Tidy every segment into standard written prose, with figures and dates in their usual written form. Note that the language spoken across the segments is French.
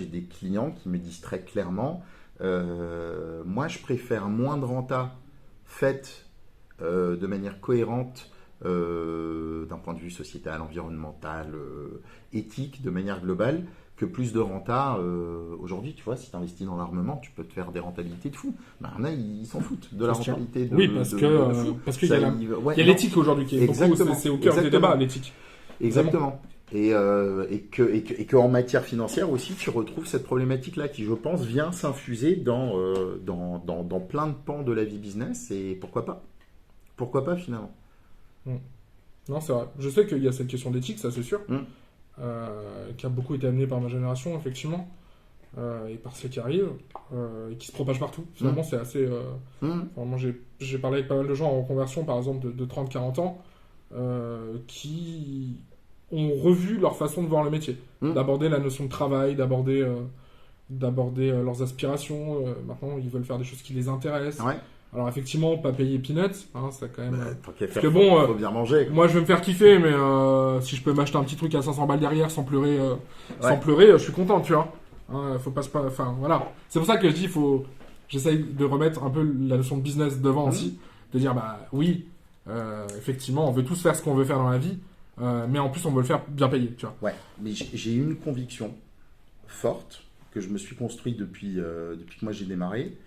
J'ai des clients qui me disent très clairement, moi je préfère moins de renta faite de manière cohérente d'un point de vue sociétal, environnemental, éthique, de manière globale, que plus de renta. Aujourd'hui, tu vois, si tu investis dans l'armement, tu peux te faire des rentabilités de fou. Ben, il y en a, ils s'en foutent de la C'est sûr. rentabilité Oui, parce que de fou. parce qu'il y a Ça, la- ouais, il y a non, l'éthique aujourd'hui qui est beaucoup, exactement, c'est au cœur des exactement. débats, l'éthique. Vraiment. Exactement. Et que en matière financière aussi, tu retrouves cette problématique-là qui, je pense, vient s'infuser dans plein de pans de la vie business. Et pourquoi pas? Pourquoi pas finalement? Mm. Non, c'est vrai. Je sais qu'il y a cette question d'éthique, ça c'est sûr, Hmm. qui a beaucoup été amenée par ma génération, effectivement, et par ceux qui arrivent, et qui se propagent partout. Finalement, c'est assez. Hmm. Enfin, moi, j'ai parlé avec pas mal de gens en conversion, par exemple, de 30-40 ans, qui ont revu leur façon de voir le métier, Hmm. d'aborder la notion de travail, d'aborder leurs aspirations. Maintenant, ils veulent faire des choses qui les intéressent. Ouais. Alors, effectivement, pas payer peanuts, hein, ça quand même. Bah, tant qu'à Parce faire, que bon, faut bien manger, quoi. moi, je vais me faire kiffer, mais si je peux m'acheter un petit truc à 500 balles derrière sans pleurer, Ouais. je suis content, tu vois. Hein, faut pas, enfin, voilà. C'est pour ça que je dis, j'essaye de remettre un peu la notion de business devant aussi, de dire, bah oui, effectivement, on veut tous faire ce qu'on veut faire dans la vie, mais en plus, on veut le faire bien payé, tu vois. Ouais. Mais j'ai une conviction forte que je me suis construit depuis que moi j'ai démarré.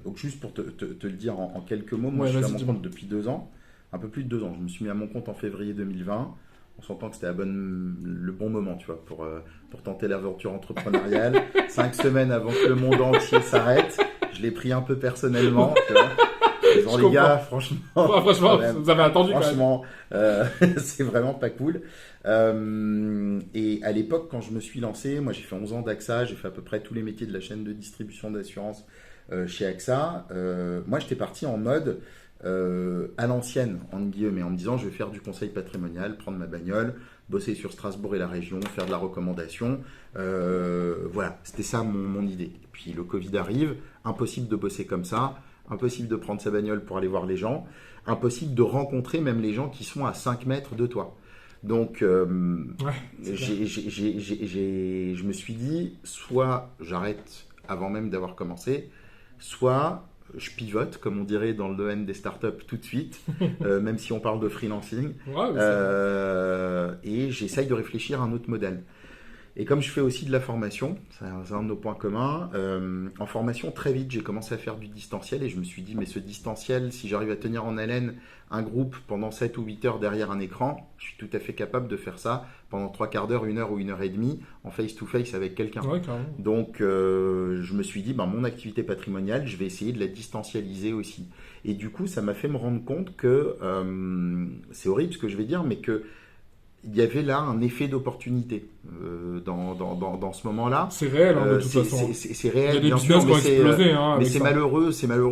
Donc juste pour te le dire en quelques mots, moi Ouais, je suis à vas-y, mon dis-moi. compte depuis 2 ans, un peu plus de 2 ans. Je me suis mis à mon compte en février 2020. On s'entend que c'était le bon moment, tu vois, pour tenter l'aventure entrepreneuriale. 5 semaines avant que le monde entier s'arrête, je l'ai pris un peu personnellement, tu vois. Disons, Je les gars, comprends. franchement, Ouais, franchement, quand même, vous avez attendu quand même. franchement, c'est vraiment pas cool. Et à l'époque, quand je me suis lancé, moi j'ai fait 11 ans d'AXA, j'ai fait à peu près tous les métiers de la chaîne de distribution d'assurance chez AXA. Moi j'étais parti en mode à l'ancienne, entre guillemets, en me disant je vais faire du conseil patrimonial, prendre ma bagnole, bosser sur Strasbourg et la région, faire de la recommandation. Voilà, c'était ça mon idée. Et puis le Covid arrive, impossible de bosser comme ça, impossible de prendre sa bagnole pour aller voir les gens, impossible de rencontrer même les gens qui sont à 5 mètres de toi. Donc, Ouais, c'est clair. je me suis dit, soit j'arrête avant même d'avoir commencé, soit je pivote, comme on dirait dans le domaine des startups tout de suite, même si on parle de freelancing, Ouais, mais c'est- et j'essaye de réfléchir à un autre modèle. Et comme je fais aussi de la formation, c'est un de nos points communs, en formation, très vite, j'ai commencé à faire du distanciel et je me suis dit, mais ce distanciel, si j'arrive à tenir en haleine un groupe pendant 7 ou 8 heures derrière un écran, je suis tout à fait capable de faire ça pendant 3 quarts d'heure, 1 heure ou 1 heure et demie en face-to-face avec quelqu'un. ouais, carrément. Donc, je me suis dit, ben, mon activité patrimoniale, je vais essayer de la distancialiser aussi. Et du coup, ça m'a fait me rendre compte que, c'est horrible ce que je vais dire, mais que il y avait là un effet d'opportunité dans ce moment-là. C'est réel, hein, de toute façon. C'est Il y a réel, des bien sûr, business qui ont explosé, hein, mais avec c'est ça. malheureux,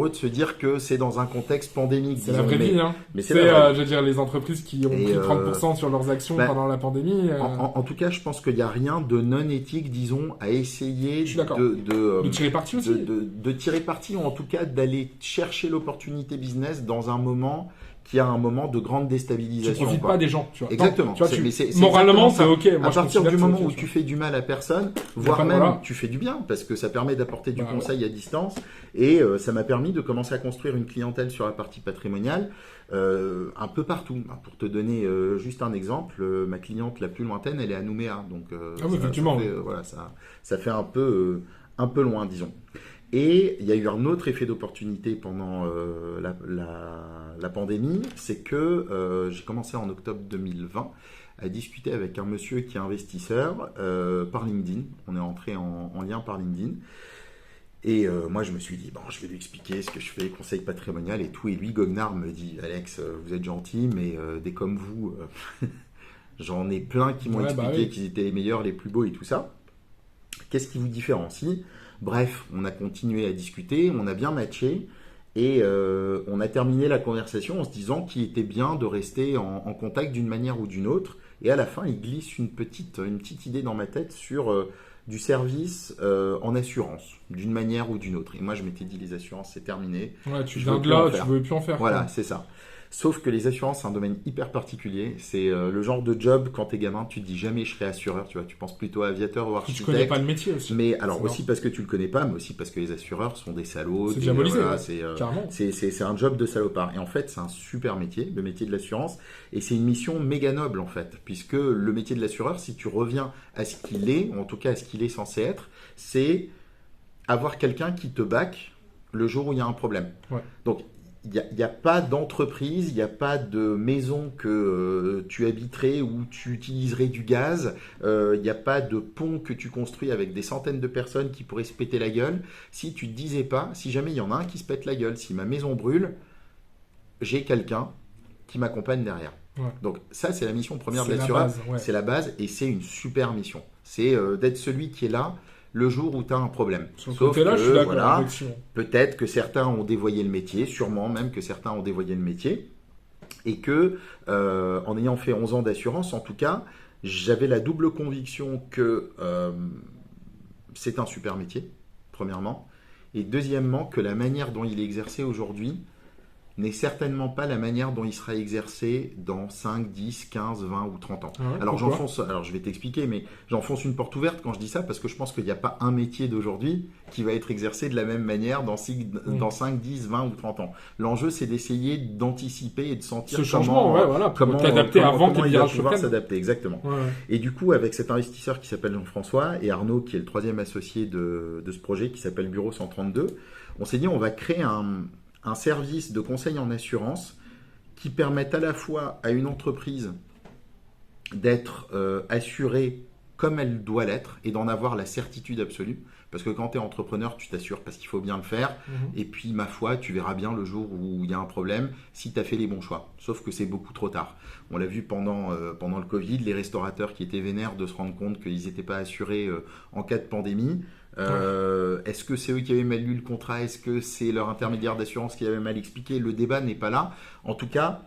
de se dire que c'est dans un contexte pandémique, C'est la disons. vraie vie, hein. Mais c'est C'est, la vraie vie. je veux dire, les entreprises qui ont Et, pris 30% sur leurs actions bah, pendant la pandémie, en tout cas, je pense qu'il n'y a rien de non éthique, disons, à essayer je suis d'accord. De tirer parti aussi. de tirer parti, ou en tout cas d'aller chercher l'opportunité business dans un moment qui a un moment de grande Tu déstabilisation, profites quoi. pas des gens, tu vois. Exactement. Non, tu vois, Mais c'est moralement, c'est exactement ça. ok. Moi, À je partir considère du que c'est moment ok, où tu tu vois. fais du mal à personne, voire même voilà. tu fais du bien, parce que ça permet d'apporter du Bah, conseil à distance, et ça m'a permis de commencer à construire une clientèle sur la partie patrimoniale un peu partout. Pour te donner juste un exemple, ma cliente la plus lointaine, elle est à Nouméa, donc Ah oui, effectivement. ça fait, voilà, ça fait un peu loin, disons. Et il y a eu un autre effet d'opportunité pendant la pandémie, c'est que j'ai commencé en octobre 2020 à discuter avec un monsieur qui est investisseur par LinkedIn. On est entré en lien par LinkedIn. Et moi, je me suis dit, bon, je vais lui expliquer ce que je fais, conseil patrimonial et tout. Et lui, Goguenard, me dit, Alex, vous êtes gentil, mais des comme vous, j'en ai plein qui m'ont Ouais, bah expliqué oui. qu'ils étaient les meilleurs, les plus beaux et tout ça. Qu'est-ce qui vous différencie? Bref, on a continué à discuter, on a bien matché et on a terminé la conversation en se disant qu'il était bien de rester en contact d'une manière ou d'une autre. Et à la fin, il glisse une petite idée dans ma tête sur du service en assurance, d'une manière ou d'une autre. Et moi, je m'étais dit, les assurances, c'est terminé. Ouais, tu Je viens veux de plus en là, tu faire. veux plus en faire, Voilà, quoi. c'est ça. Sauf que les assurances, c'est un domaine hyper particulier. C'est le genre de job, quand t'es gamin, tu te dis jamais je serai assureur, tu vois. Tu penses plutôt aviateur ou Tu connais architecte. pas le métier aussi. Mais alors C'est aussi parce que tu le connais pas, mais aussi parce que les assureurs sont des salauds. C'est diabolisé, voilà, ouais, carrément. c'est un job de salopard. Et en fait, c'est un super métier, le métier de l'assurance. Et c'est une mission méga noble, en fait. Puisque le métier de l'assureur, si tu reviens à ce qu'il est, ou en tout cas à ce qu'il est censé être, c'est avoir quelqu'un qui te back le jour où il y a un problème. Ouais. Donc, il n'y a pas d'entreprise, il n'y a pas de maison que tu habiterais où tu utiliserais du gaz, il n'y a pas de pont que tu construis avec des centaines de personnes qui pourraient se péter la gueule. Si tu ne te disais pas, si jamais il y en a un qui se pète la gueule, si ma maison brûle, j'ai quelqu'un qui m'accompagne derrière. Ouais. Donc ça, c'est la mission première de C'est la l'assureur. base, ouais. C'est la base et c'est une super mission. C'est d'être celui qui est là le jour où tu as un problème. Sur le Sauf côté là, je suis que, d'accord. voilà, Effectivement. peut-être que certains ont dévoyé le métier, sûrement même que certains ont dévoyé le métier, et que, en ayant fait 11 ans d'assurance, en tout cas, j'avais la double conviction que c'est un super métier, premièrement, et deuxièmement, que la manière dont il est exercé aujourd'hui n'est certainement pas la manière dont il sera exercé dans 5, 10, 15, 20 ou 30 ans. Ah ouais, Alors pourquoi je vais t'expliquer, mais j'enfonce une porte ouverte quand je dis ça, parce que je pense qu'il n'y a pas un métier d'aujourd'hui qui va être exercé de la même manière dans 5, 10, 20 ou 30 ans. L'enjeu, c'est d'essayer d'anticiper et de sentir Ce changement, ouais, voilà, pour t'adapter avant que le il va virage se pouvoir prenne. s'adapter, exactement. Ouais, ouais. Et du coup, avec cet investisseur qui s'appelle Jean-François et Arnaud, qui est le troisième associé de ce projet, qui s'appelle Bureau 132, on s'est dit on va créer un service de conseil en assurance qui permette à la fois à une entreprise d'être assurée comme elle doit l'être et d'en avoir la certitude absolue. Parce que quand tu es entrepreneur, tu t'assures parce qu'il faut bien le faire. Et puis, ma foi, tu verras bien le jour où il y a un problème si tu as fait les bons choix. Sauf que c'est beaucoup trop tard. On l'a vu pendant le Covid, les restaurateurs qui étaient vénères de se rendre compte qu'ils n'étaient pas assurés en cas de pandémie. Est-ce que c'est eux qui avaient mal lu le contrat? Est-ce que c'est leur intermédiaire d'assurance qui avait mal expliqué? Le débat n'est pas là. En tout cas,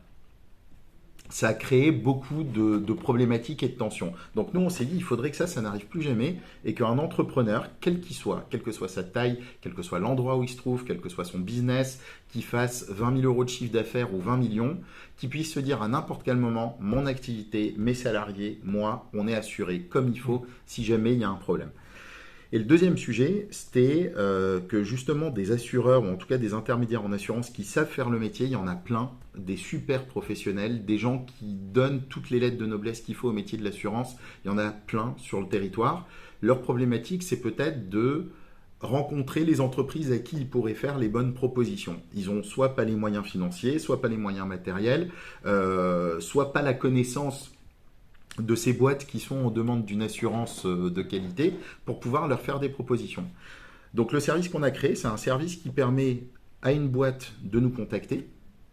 ça a créé beaucoup de problématiques et de tensions. Donc nous, on s'est dit, il faudrait que ça n'arrive plus jamais et qu'un entrepreneur, quel qu'il soit, quelle que soit sa taille, quel que soit l'endroit où il se trouve, quel que soit son business, qu'il fasse 20 000 euros de chiffre d'affaires ou 20 millions, qu'il puisse se dire à n'importe quel moment, mon activité, mes salariés, moi, on est assuré comme il faut si jamais il y a un problème. Et le deuxième sujet, c'était que justement des assureurs, ou en tout cas des intermédiaires en assurance qui savent faire le métier, il y en a plein, des super professionnels, des gens qui donnent toutes les lettres de noblesse qu'il faut au métier de l'assurance, il y en a plein sur le territoire. Leur problématique, c'est peut-être de rencontrer les entreprises à qui ils pourraient faire les bonnes propositions. Ils ont soit pas les moyens financiers, soit pas les moyens matériels, soit pas la connaissance de ces boîtes qui sont en demande d'une assurance de qualité pour pouvoir leur faire des propositions. Donc le service qu'on a créé, c'est un service qui permet à une boîte de nous contacter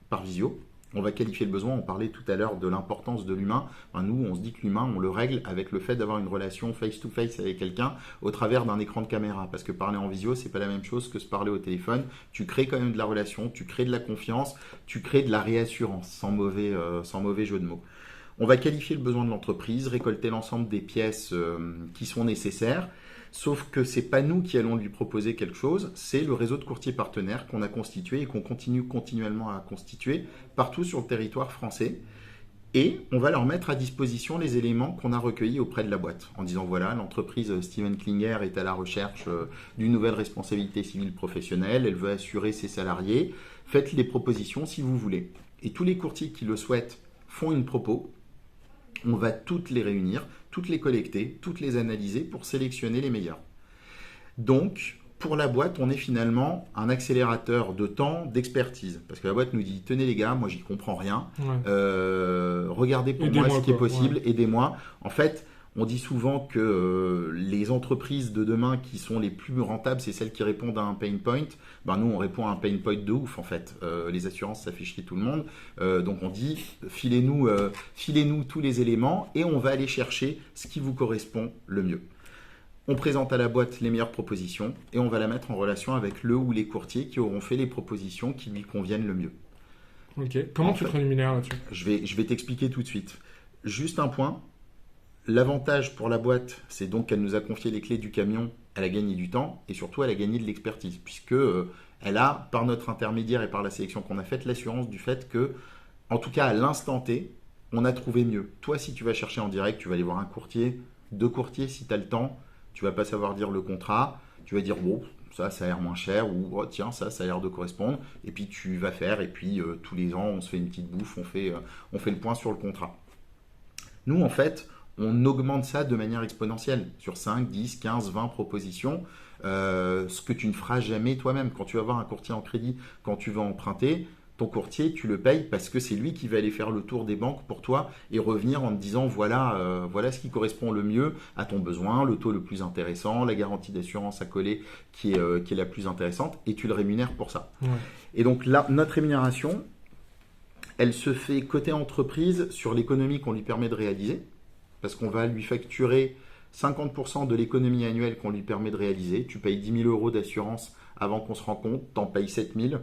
par visio. On va qualifier le besoin, on parlait tout à l'heure de l'importance de l'humain. Enfin, nous, on se dit que l'humain, on le règle avec le fait d'avoir une relation face-to-face avec quelqu'un au travers d'un écran de caméra. Parce que parler en visio, c'est pas la même chose que se parler au téléphone. Tu crées quand même de la relation, tu crées de la confiance, tu crées de la réassurance, sans mauvais jeu de mots. On va qualifier le besoin de l'entreprise, récolter l'ensemble des pièces qui sont nécessaires, sauf que ce n'est pas nous qui allons lui proposer quelque chose, c'est le réseau de courtiers partenaires qu'on a constitué et qu'on continue continuellement à constituer partout sur le territoire français. Et on va leur mettre à disposition les éléments qu'on a recueillis auprès de la boîte, en disant voilà, l'entreprise Steven Klinger est à la recherche d'une nouvelle responsabilité civile professionnelle, elle veut assurer ses salariés, faites les propositions si vous voulez. Et tous les courtiers qui le souhaitent font une propos. On va toutes les réunir, toutes les collecter, toutes les analyser pour sélectionner les meilleurs. Donc, pour la boîte, on est finalement un accélérateur de temps, d'expertise. Parce que la boîte nous dit, tenez les gars, moi j'y comprends rien, regardez pour moi ce qui est possible, aidez-moi. En fait, on dit souvent que les entreprises de demain qui sont les plus rentables, c'est celles qui répondent à un pain point. Ben nous, on répond à un pain point de ouf en fait. Les assurances, ça fait chier tout le monde. Donc on dit, filez-nous tous les éléments et on va aller chercher ce qui vous correspond le mieux. On présente à la boîte les meilleures propositions et on va la mettre en relation avec le ou les courtiers qui auront fait les propositions qui lui conviennent le mieux. Ok. Comment tu te rémunères là-dessus? Je vais t'expliquer tout de suite. Juste un point. L'avantage pour la boîte, c'est donc qu'elle nous a confié les clés du camion, elle a gagné du temps et surtout elle a gagné de l'expertise puisque elle a, par notre intermédiaire et par la sélection qu'on a faite, l'assurance du fait que en tout cas à l'instant T, on a trouvé mieux. Toi, si tu vas chercher en direct, tu vas aller voir un courtier, deux courtiers si tu as le temps, tu vas pas savoir dire le contrat, tu vas dire bon, ça a l'air moins cher, ou oh, tiens, ça a l'air de correspondre, et puis tu vas faire, et puis tous les ans, on se fait une petite bouffe, on fait le point sur le contrat. Nous, en fait, on augmente ça de manière exponentielle, sur 5, 10, 15, 20 propositions, ce que tu ne feras jamais toi-même. Quand tu vas voir un courtier en crédit, quand tu vas emprunter, ton courtier, tu le payes parce que c'est lui qui va aller faire le tour des banques pour toi et revenir en te disant voilà ce qui correspond le mieux à ton besoin, le taux le plus intéressant, la garantie d'assurance à coller qui est la plus intéressante, et tu le rémunères pour ça. Ouais. Et donc là, notre rémunération, elle se fait côté entreprise sur l'économie qu'on lui permet de réaliser, parce qu'on va lui facturer 50% de l'économie annuelle qu'on lui permet de réaliser. Tu payes 10 000 euros d'assurance avant qu'on se rende compte, tu en payes 7 000.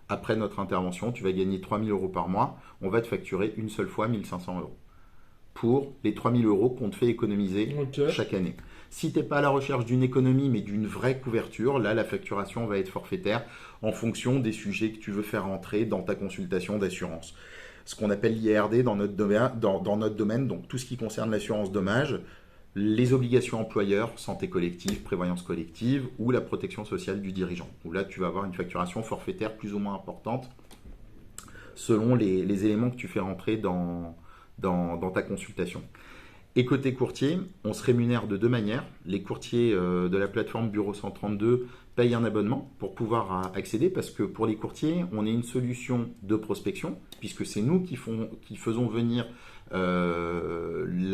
Après notre intervention, tu vas gagner 3 000 euros par mois. On va te facturer une seule fois 1 500 euros pour les 3 000 euros qu'on te fait économiser chaque année. Si tu n'es pas à la recherche d'une économie, mais d'une vraie couverture, là, la facturation va être forfaitaire en fonction des sujets que tu veux faire entrer dans ta consultation d'assurance. Ce qu'on appelle l'IRD dans notre domaine, donc tout ce qui concerne l'assurance dommage, les obligations employeurs, santé collective, prévoyance collective, ou la protection sociale du dirigeant, où là, tu vas avoir une facturation forfaitaire plus ou moins importante selon les éléments que tu fais rentrer dans ta consultation. Et côté courtier, on se rémunère de deux manières. Les courtiers de la plateforme Bureau 132 payent un abonnement pour pouvoir accéder, parce que pour les courtiers, on est une solution de prospection, puisque c'est nous qui faisons venir la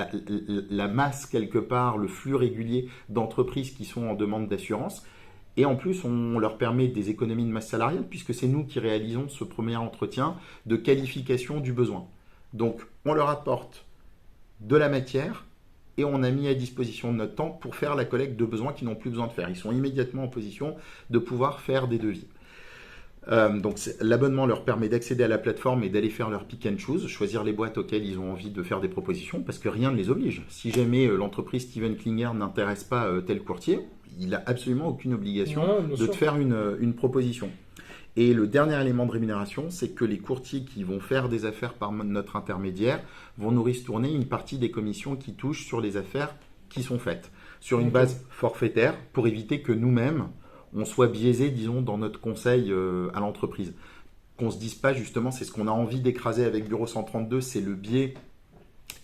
masse quelque part, le flux régulier d'entreprises qui sont en demande d'assurance. Et en plus, on leur permet des économies de masse salariale, puisque c'est nous qui réalisons ce premier entretien de qualification du besoin. Donc, on leur apporte de la matière et on a mis à disposition de notre temps pour faire la collecte de besoins qu'ils n'ont plus besoin de faire. Ils sont immédiatement en position de pouvoir faire des devis. Donc l'abonnement leur permet d'accéder à la plateforme et d'aller faire leur pick and choose, choisir les boîtes auxquelles ils ont envie de faire des propositions, parce que rien ne les oblige. Si jamais l'entreprise Steven Klinger n'intéresse pas tel courtier, il n'a absolument aucune obligation de te faire une proposition. Et le dernier élément de rémunération, c'est que les courtiers qui vont faire des affaires par notre intermédiaire vont nous ristourner une partie des commissions qui touchent sur les affaires qui sont faites, sur une base forfaitaire, pour éviter que nous-mêmes, on soit biaisé, disons, dans notre conseil à l'entreprise. Qu'on ne se dise pas, justement, c'est ce qu'on a envie d'écraser avec Bureau 132, c'est le biais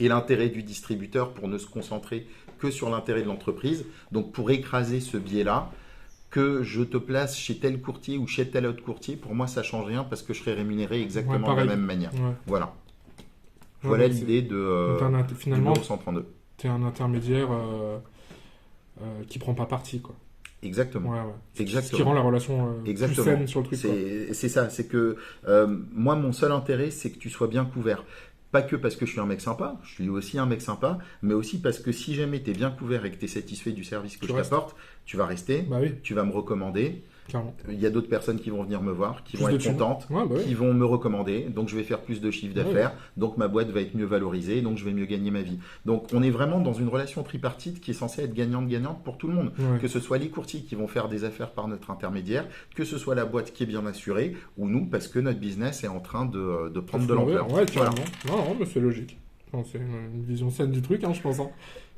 et l'intérêt du distributeur pour ne se concentrer que sur l'intérêt de l'entreprise. Donc, pour écraser ce biais-là, que je te place chez tel courtier ou chez tel autre courtier, pour moi, ça ne change rien, parce que je serai rémunéré exactement de la même manière. Ouais. Voilà. Voilà l'idée de finalement, Bureau 132. Tu es un intermédiaire qui ne prend pas parti, quoi. Exactement. Ouais. Exactement. Ce qui rend la relation plus saine sur le truc. C'est ça, c'est que moi, mon seul intérêt, c'est que tu sois bien couvert. Pas que parce que je suis un mec sympa, je suis aussi un mec sympa, mais aussi parce que si jamais tu es bien couvert et que tu es satisfait du service que je t'apporte, tu vas rester, tu vas me recommander. Clairement. Il y a d'autres personnes qui vont venir me voir, qui vont être contentes, qui vont me recommander, donc je vais faire plus de chiffre d'affaires, donc ma boîte va être mieux valorisée, donc je vais mieux gagner ma vie. Donc on est vraiment dans une relation tripartite qui est censée être gagnante-gagnante pour tout le monde. Que ce soit les courtiers qui vont faire des affaires par notre intermédiaire, que ce soit la boîte qui est bien assurée, ou nous, parce que notre business est en train de prendre de l'ampleur. Ouais, voilà. Non, mais c'est logique. C'est une vision saine du truc, je pense.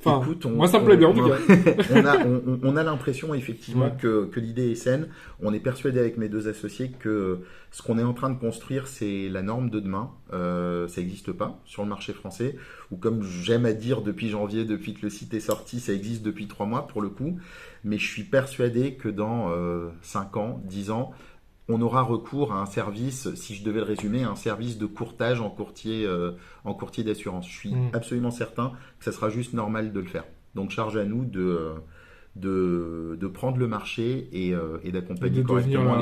Enfin, écoute, moi ça me plaît bien en tout cas. on a l'impression effectivement que l'idée est saine. On est persuadé avec mes deux associés que ce qu'on est en train de construire, c'est la norme de demain. Ça n'existe pas sur le marché français, ou comme j'aime à dire depuis janvier, depuis que le site est sorti, ça existe depuis 3 mois pour le coup. Mais je suis persuadé que dans 5 ans, 10 ans, on aura recours à un service, si je devais le résumer, un service de courtage en courtier d'assurance. Je suis absolument certain que ça sera juste normal de le faire. Donc charge à nous de prendre le marché et d'accompagner correctement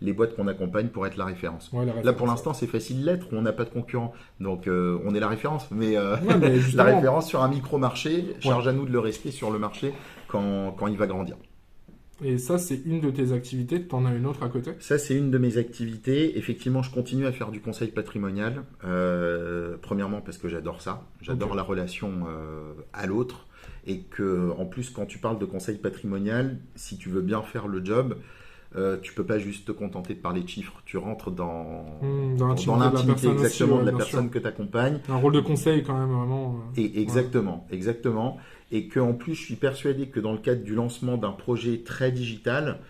les boîtes qu'on accompagne pour être la référence. Là pour l'instant c'est facile l'être, on n'a pas de concurrent, donc on est la référence, mais la référence sur un micro-marché, charge à nous de le rester sur le marché quand il va grandir. Et ça, c'est une de tes activités. Tu en as une autre à côté? Ça, c'est une de mes activités. Effectivement, je continue à faire du conseil patrimonial. Premièrement, parce que j'adore ça. J'adore la relation à l'autre. Et que, en plus, quand tu parles de conseil patrimonial, si tu veux bien faire le job, Tu peux pas juste te contenter de parler de chiffres. Tu rentres Dans dans l'intimité de la l'intimité personne aussi, exactement ouais, de la bien personne sûr. que tu accompagnes. Un rôle de conseil quand même, vraiment. Et exactement. Et qu'en plus, je suis persuadé que dans le cadre du lancement d'un projet très digital,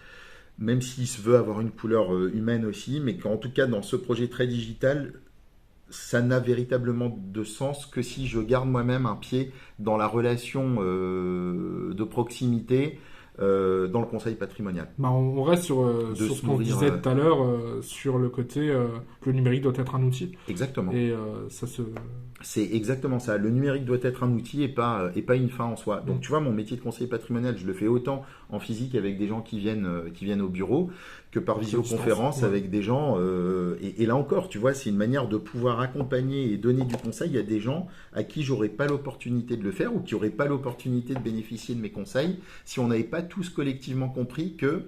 même s'il se veut avoir une couleur humaine aussi, mais qu'en tout cas, dans ce projet très digital, ça n'a véritablement de sens que si je garde moi-même un pied dans la relation de proximité dans le conseil patrimonial. Bah, on reste De sur ce se qu'on nourrir. disait tout à l'heure, sur le côté que le numérique doit être un outil. Exactement. Et ça se. C'est exactement ça. Le numérique doit être un outil et pas une fin en soi. Donc, Mm. tu vois, mon métier de conseiller patrimonial, je le fais autant en physique avec des gens qui viennent au bureau que par visioconférence distance, ouais. avec des gens. Et là encore, tu vois, c'est une manière de pouvoir accompagner et donner du conseil à des gens à qui j'aurais pas l'opportunité de le faire ou qui n'auraient pas l'opportunité de bénéficier de mes conseils si on n'avait pas tous collectivement compris que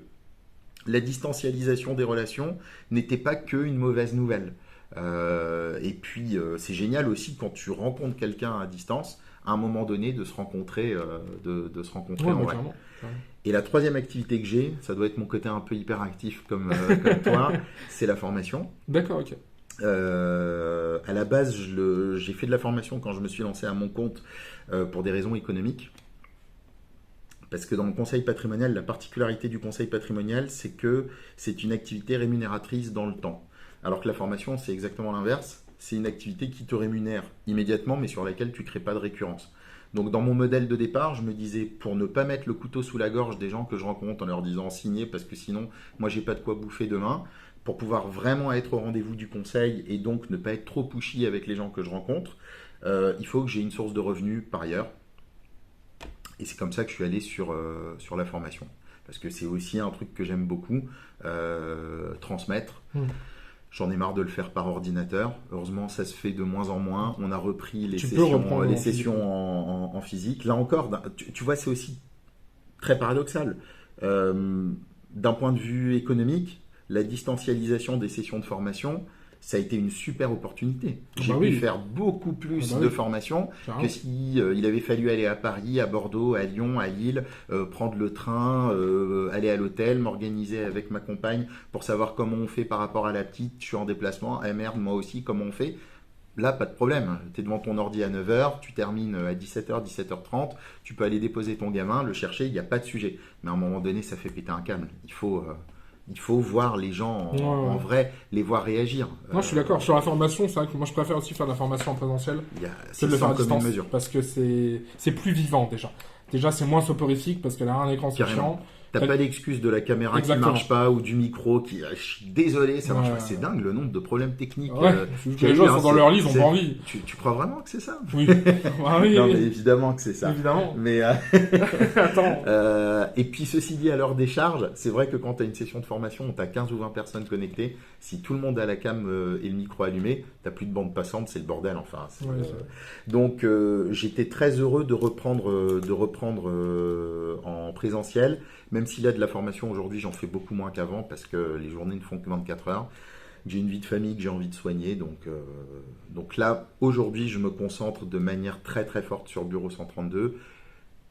la distancialisation des relations n'était pas qu'une mauvaise nouvelle. Et puis c'est génial aussi quand tu rencontres quelqu'un à distance, à un moment donné, de se rencontrer, de se rencontrer Ouais, en bah, vrai. clairement. Et la troisième activité que j'ai, ça doit être mon côté un peu hyperactif comme toi, c'est la formation. D'accord, ok. À la base, j'ai fait de la formation quand je me suis lancé à mon compte pour des raisons économiques. Parce que dans le conseil patrimonial, la particularité du conseil patrimonial, c'est que c'est une activité rémunératrice dans le temps. Alors que la formation, c'est exactement l'inverse. C'est une activité qui te rémunère immédiatement, mais sur laquelle tu ne crées pas de récurrence. Donc dans mon modèle de départ, je me disais, pour ne pas mettre le couteau sous la gorge des gens que je rencontre en leur disant signez, parce que sinon, moi, j'ai pas de quoi bouffer demain, pour pouvoir vraiment être au rendez-vous du conseil et donc ne pas être trop pushy avec les gens que je rencontre, il faut que j'ai une source de revenus par ailleurs. Et c'est comme ça que je suis allé sur la formation. Parce que c'est aussi un truc que j'aime beaucoup, transmettre. J'en ai marre de le faire par ordinateur. Heureusement, ça se fait de moins en moins. On a repris les sessions en physique. Là encore, tu vois, c'est aussi très paradoxal. D'un point de vue économique, la distancialisation des sessions de formation, ça a été une super opportunité. J'ai pu faire beaucoup plus de formations que si il avait fallu aller à Paris, à Bordeaux, à Lyon, à Lille, prendre le train, aller à l'hôtel, m'organiser avec ma compagne pour savoir comment on fait par rapport à la petite. Je suis en déplacement. Ah merde, moi aussi, comment on fait? Là, pas de problème. Tu es devant ton ordi à 9h, tu termines à 17h, 17h30, tu peux aller déposer ton gamin, le chercher, il n'y a pas de sujet. Mais à un moment donné, ça fait péter un câble. Il faut voir les gens en vrai, les voir réagir. Moi, je suis d'accord. Sur la formation, c'est vrai que moi, je préfère aussi faire de la formation en présentiel que de le faire à distance. Parce que c'est plus vivant, déjà. Déjà, c'est moins soporifique parce qu'elle a un écran, c'est chiant. T'as pas l'excuse de la caméra qui marche pas ou du micro qui. Je suis désolé, ça marche pas. C'est dingue le nombre de problèmes techniques. Les gens sont dans leur lit, ils ont pas envie. Tu crois vraiment que c'est ça? Oui. Oui. Non, mais évidemment que c'est ça. Évidemment. Mais attends. Et puis ceci dit, à l'heure des charges, c'est vrai que quand tu as une session de formation où tu as 15 ou 20 personnes connectées, si tout le monde a la cam et le micro allumé, t'as plus de bande passante, c'est le bordel. Enfin. Donc j'étais très heureux de reprendre en présentiel. Même si là, de la formation, aujourd'hui, j'en fais beaucoup moins qu'avant parce que les journées ne font que 24 heures. J'ai une vie de famille que j'ai envie de soigner. Donc là, aujourd'hui, je me concentre de manière très très forte sur Bureau 132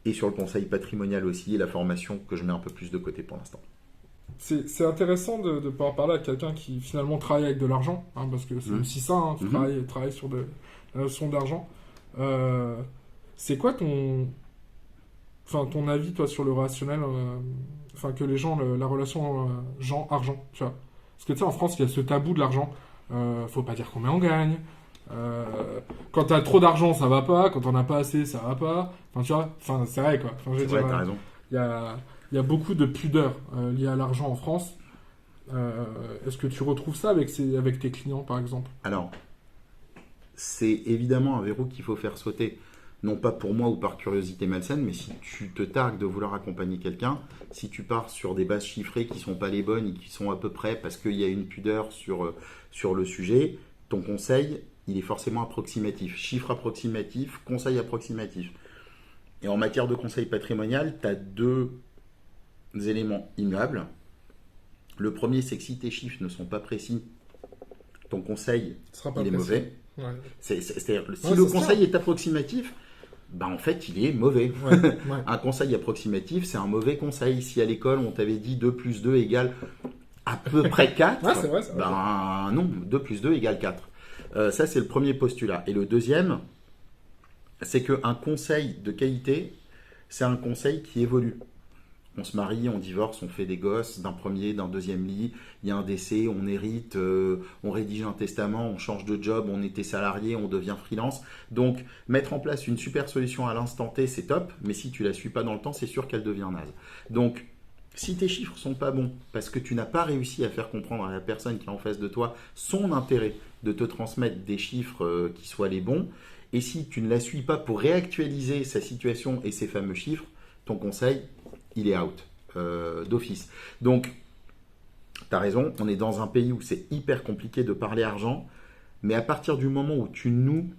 et sur le conseil patrimonial aussi et la formation que je mets un peu plus de côté pour l'instant. C'est intéressant de pouvoir parler à quelqu'un qui finalement travaille avec de l'argent, parce que c'est aussi ça, travaille sur la notion d'argent. C'est quoi ton avis, toi, sur le relationnel, que les gens, la relation gens-argent, tu vois? Parce que tu sais, en France, il y a ce tabou de l'argent. Faut pas dire combien on gagne. Quand t'as trop d'argent, ça va pas. Quand t'en as pas assez, ça va pas. Tu vois, c'est vrai, quoi. C'est vrai, t'as raison. Il y a beaucoup de pudeur liée à l'argent en France. Est-ce que tu retrouves ça avec tes clients, par exemple? Alors, c'est évidemment un verrou qu'il faut faire sauter. Non pas pour moi ou par curiosité malsaine, mais si tu te targues de vouloir accompagner quelqu'un, si tu pars sur des bases chiffrées qui ne sont pas les bonnes et qui sont à peu près parce qu'il y a une pudeur sur le sujet, ton conseil, il est forcément approximatif. Chiffre approximatif, conseil approximatif. Et en matière de conseil patrimonial, tu as deux éléments immuables. Le premier, c'est que si tes chiffres ne sont pas précis, ton conseil, il est mauvais. Ouais. C'est-à-dire, si le conseil est approximatif, en fait, il est mauvais. Ouais, ouais. Un conseil approximatif, c'est un mauvais conseil. Si à l'école, on t'avait dit 2 plus 2 égale à peu près 4, Ouais, c'est vrai. non, 2 plus 2 égale 4. Ça, c'est le premier postulat. Et le deuxième, c'est qu'un conseil de qualité, c'est un conseil qui évolue. On se marie, on divorce, on fait des gosses, d'un premier, d'un deuxième lit, il y a un décès, on hérite, on rédige un testament, on change de job, on était salarié, on devient freelance. Donc, mettre en place une super solution à l'instant T, c'est top, mais si tu la suis pas dans le temps, c'est sûr qu'elle devient naze. Donc, si tes chiffres sont pas bons, parce que tu n'as pas réussi à faire comprendre à la personne qui est en face de toi son intérêt de te transmettre des chiffres qui soient les bons, et si tu ne la suis pas pour réactualiser sa situation et ses fameux chiffres, ton conseil, il est out d'office. Donc, tu as raison, on est dans un pays où c'est hyper compliqué de parler argent, mais à partir du moment où tu noues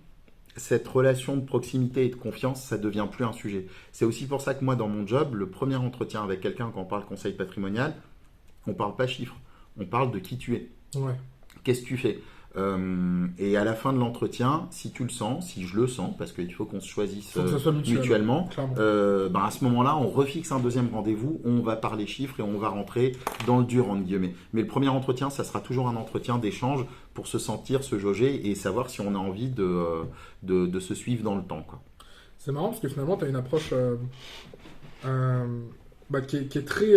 cette relation de proximité et de confiance, ça devient plus un sujet. C'est aussi pour ça que moi, dans mon job, le premier entretien avec quelqu'un, quand on parle conseil patrimonial, on parle pas chiffres, on parle de qui tu es. Ouais. Qu'est-ce que tu fais et à la fin de l'entretien, si tu le sens, si je le sens, parce qu'il faut qu'on se choisisse Faut que ça soit mutuellement, clairement. à ce moment-là, on refixe un deuxième rendez-vous, on va parler chiffres et on va rentrer dans le dur, entre guillemets. Mais le premier entretien, ça sera toujours un entretien d'échange pour se sentir, se jauger et savoir si on a envie de se suivre dans le temps, quoi. C'est marrant parce que finalement, tu as une approche qui est très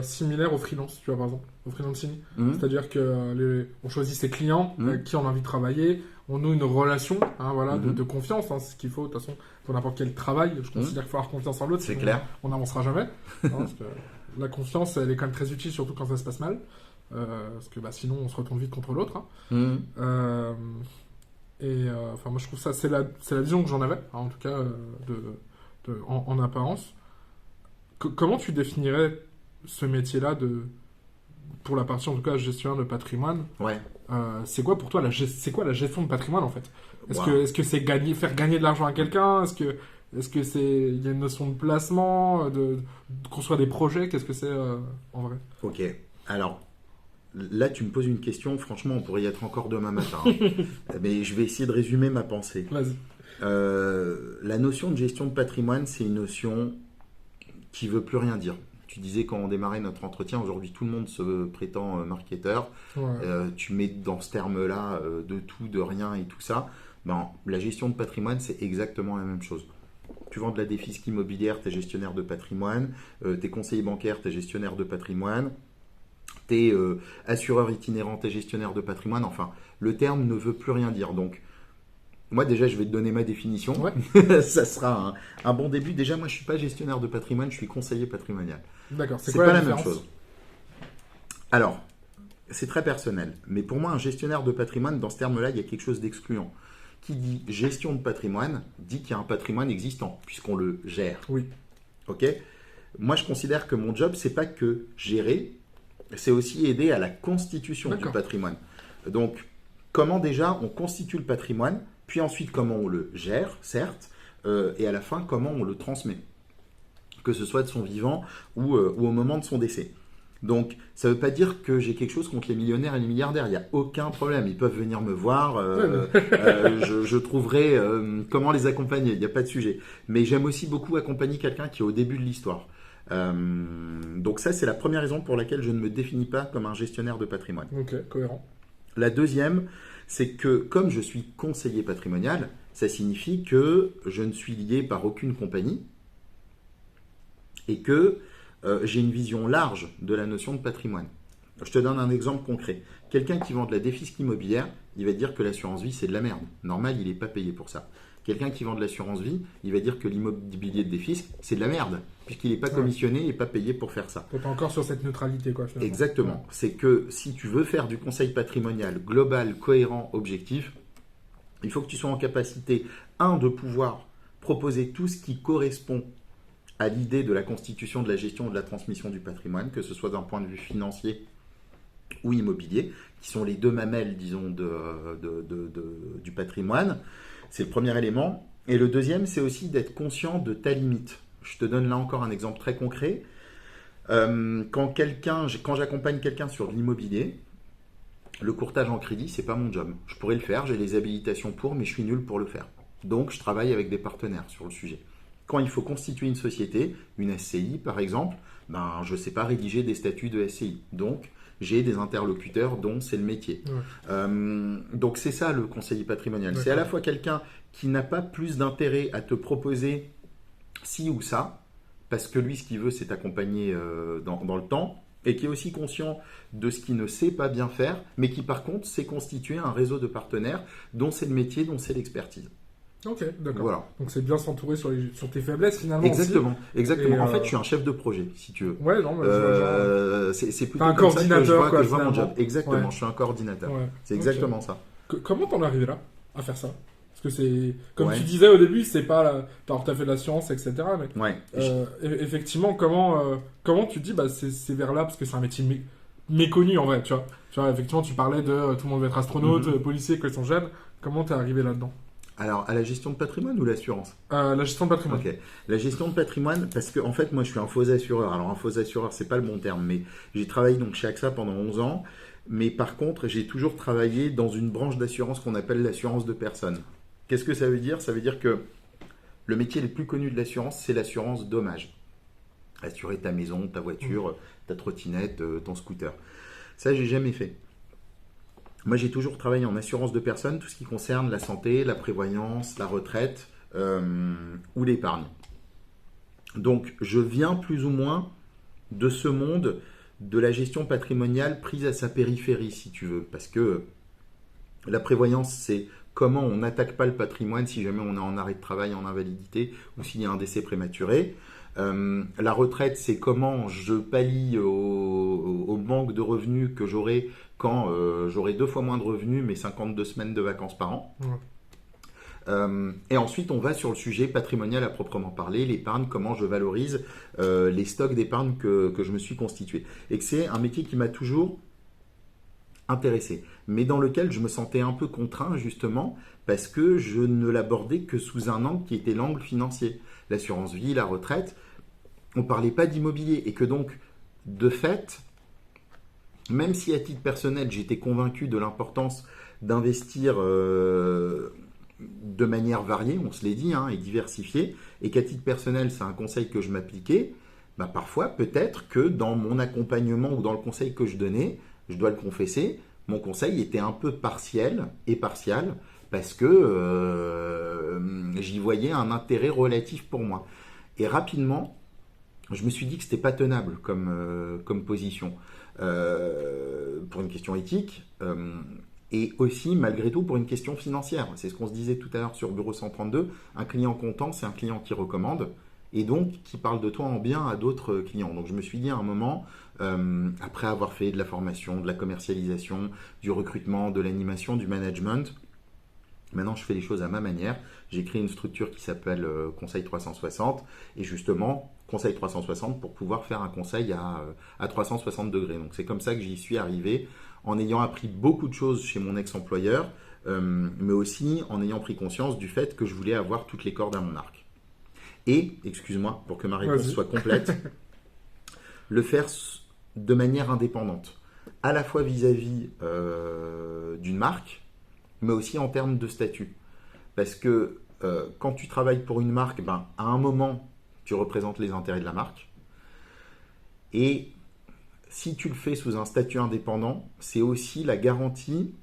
similaire au freelance, tu vois, par exemple, au freelancing. C'est-à-dire que on choisit ses clients avec qui on a envie de travailler, on noue une relation de confiance, c'est ce qu'il faut, de toute façon, pour n'importe quel travail. Je considère qu'il faut avoir confiance en l'autre, c'est sinon clair. On n'avancera jamais. Parce que la confiance, elle est quand même très utile, surtout quand ça se passe mal. Parce que sinon, on se retourne vite contre l'autre. Moi, je trouve ça, c'est la vision que j'en avais, en tout cas, en apparence. Comment tu définirais ce métier-là pour la partie, en tout cas, gestionnaire de patrimoine? Ouais. C'est quoi pour toi c'est quoi la gestion de patrimoine, en fait? Wow. Est-ce que c'est faire gagner de l'argent à quelqu'un? Est-ce que il y a une notion de placement, de construire des projets? Qu'est-ce que c'est en vrai? Ok. Alors, là, tu me poses une question. Franchement, on pourrait y être encore demain matin. Mais je vais essayer de résumer ma pensée. Vas-y. La notion de gestion de patrimoine, c'est une notion qui veut plus rien dire. Tu disais quand on démarrait notre entretien, aujourd'hui tout le monde se prétend marketeur. Ouais. Tu mets dans ce terme-là de tout, de rien et tout ça. La gestion de patrimoine, c'est exactement la même chose. Tu vends de la défisque immobilière, tu es gestionnaire de patrimoine. Tu es conseiller bancaire, tu es gestionnaire de patrimoine. Tu es assureur itinérant, tu es gestionnaire de patrimoine. Enfin, le terme ne veut plus rien dire. Donc, moi, déjà, je vais te donner ma définition. Ouais. Ça sera un bon début. Déjà, moi, je ne suis pas gestionnaire de patrimoine, je suis conseiller patrimonial. D'accord. C'est quoi pas la la même différence? chose. Alors, c'est très personnel. Mais pour moi, un gestionnaire de patrimoine, dans ce terme-là, il y a quelque chose d'excluant. Qui dit gestion de patrimoine, dit qu'il y a un patrimoine existant, puisqu'on le gère. Oui. Ok ? Moi, je considère que mon job, c'est pas que gérer, c'est aussi aider à la constitution du D'accord. patrimoine. Donc, comment déjà on constitue le patrimoine, puis ensuite comment on le gère, certes, et à la fin comment on le transmet, que ce soit de son vivant ou au moment de son décès. Donc, ça ne veut pas dire que j'ai quelque chose contre les millionnaires et les milliardaires, il n'y a aucun problème, ils peuvent venir me voir, je trouverai comment les accompagner, il n'y a pas de sujet. Mais j'aime aussi beaucoup accompagner quelqu'un qui est au début de l'histoire. Donc ça, c'est la première raison pour laquelle je ne me définis pas comme un gestionnaire de patrimoine. Ok, cohérent. La deuxième, c'est que comme je suis conseiller patrimonial, ça signifie que je ne suis lié par aucune compagnie et que j'ai une vision large de la notion de patrimoine. Je te donne un exemple concret. Quelqu'un qui vend de la défisque immobilière, il va dire que l'assurance vie, c'est de la merde. Normal, il n'est pas payé pour ça. Quelqu'un qui vend de l'assurance vie, il va dire que l'immobilier de défisque, c'est de la merde, puisqu'il n'est pas commissionné et pas payé pour faire ça. Donc encore sur cette neutralité, quoi, finalement. Exactement. Ouais. C'est que si tu veux faire du conseil patrimonial global, cohérent, objectif, il faut que tu sois en capacité, de pouvoir proposer tout ce qui correspond à l'idée de la constitution, de la gestion, de la transmission du patrimoine, que ce soit d'un point de vue financier ou immobilier, qui sont les deux mamelles, disons, du patrimoine. C'est le premier élément. Et le deuxième, c'est aussi d'être conscient de ta limite. Je te donne là encore un exemple très concret. Quand j'accompagne quelqu'un sur de l'immobilier, le courtage en crédit, c'est pas mon job. Je pourrais le faire, j'ai les habilitations pour, mais je suis nul pour le faire. Donc, je travaille avec des partenaires sur le sujet. Quand il faut constituer une société, une SCI par exemple, je ne sais pas rédiger des statuts de SCI. Donc, j'ai des interlocuteurs dont c'est le métier. Donc, c'est ça le conseiller patrimonial. D'accord. C'est à la fois quelqu'un qui n'a pas plus d'intérêt à te proposer ci ou ça, parce que lui, ce qu'il veut, c'est t'accompagner dans le temps, et qui est aussi conscient de ce qu'il ne sait pas bien faire, mais qui par contre sait constituer un réseau de partenaires dont c'est le métier, dont c'est l'expertise. Ok, d'accord. Voilà. Donc c'est bien s'entourer sur tes faiblesses finalement. Exactement. Et, En fait, je suis un chef de projet, si tu veux. Ouais, non, mais c'est plutôt un comme ça que coordinateur, je vois mon finalement. job. Exactement, Ouais. je suis un coordinateur. Ouais. C'est exactement ça. Comment t'en es arrivé là, à faire ça? Parce que c'est, comme Ouais. tu disais au début, c'est pas, alors t'as fait de la science, etc. Mais Ouais. effectivement, comment tu te dis, c'est vers là, parce que c'est un métier méconnu en vrai, tu vois. Tu vois, effectivement, tu parlais de tout le monde veut être astronaute, policier, quand ils sont jeunes. Comment t'es arrivé là-dedans? Alors, à la gestion de patrimoine ou l'assurance? La gestion de patrimoine. Ok. La gestion de patrimoine, parce que en fait, moi, je suis un faux assureur. Alors, un faux assureur, c'est pas le bon terme, mais j'ai travaillé donc chez AXA pendant 11 ans. Mais par contre, j'ai toujours travaillé dans une branche d'assurance qu'on appelle l'assurance de personnes. Qu'est-ce que ça veut dire? Ça veut dire que le métier le plus connu de l'assurance, c'est l'assurance dommage. Assurer ta maison, ta voiture, ta trottinette, ton scooter. Ça, j'ai jamais fait. Moi, j'ai toujours travaillé en assurance de personnes, tout ce qui concerne la santé, la prévoyance, la retraite ou l'épargne. Donc, je viens plus ou moins de ce monde de la gestion patrimoniale prise à sa périphérie, si tu veux. Parce que la prévoyance, c'est comment on n'attaque pas le patrimoine si jamais on est en arrêt de travail, en invalidité ou s'il y a un décès prématuré. La retraite, c'est comment je pallie au manque de revenus que j'aurai quand j'aurai 2 fois moins de revenus, mais 52 semaines de vacances par an. Et ensuite, on va sur le sujet patrimonial à proprement parler, l'épargne, comment je valorise les stocks d'épargne que je me suis constitué. Et que c'est un métier qui m'a toujours intéressé, mais dans lequel je me sentais un peu contraint justement parce que je ne l'abordais que sous un angle qui était l'angle financier. L'assurance vie, la retraite, on ne parlait pas d'immobilier et que donc, de fait, même si à titre personnel, j'étais convaincu de l'importance d'investir de manière variée, on se l'est dit, et diversifiée, et qu'à titre personnel, c'est un conseil que je m'appliquais, parfois, peut-être que dans mon accompagnement ou dans le conseil que je donnais, je dois le confesser, mon conseil était un peu partiel et partial parce que j'y voyais un intérêt relatif pour moi. Et rapidement, je me suis dit que c'était pas tenable comme position pour une question éthique et aussi malgré tout pour une question financière. C'est ce qu'on se disait tout à l'heure sur Bureau 132. Un client content, c'est un client qui recommande et donc qui parle de toi en bien à d'autres clients. Donc je me suis dit à un moment, après avoir fait de la formation, de la commercialisation, du recrutement, de l'animation, du management, maintenant je fais les choses à ma manière. J'ai créé une structure qui s'appelle Conseil 360 et justement Conseil 360 pour pouvoir faire un conseil à 360 degrés. Donc c'est comme ça que j'y suis arrivé en ayant appris beaucoup de choses chez mon ex-employeur, mais aussi en ayant pris conscience du fait que je voulais avoir toutes les cordes à mon arc. Et, excuse-moi, pour que ma réponse soit complète, le faire de manière indépendante, à la fois vis-à-vis d'une marque, mais aussi en termes de statut. Parce que quand tu travailles pour une marque, à un moment, tu représentes les intérêts de la marque. Et si tu le fais sous un statut indépendant, c'est aussi la garantie,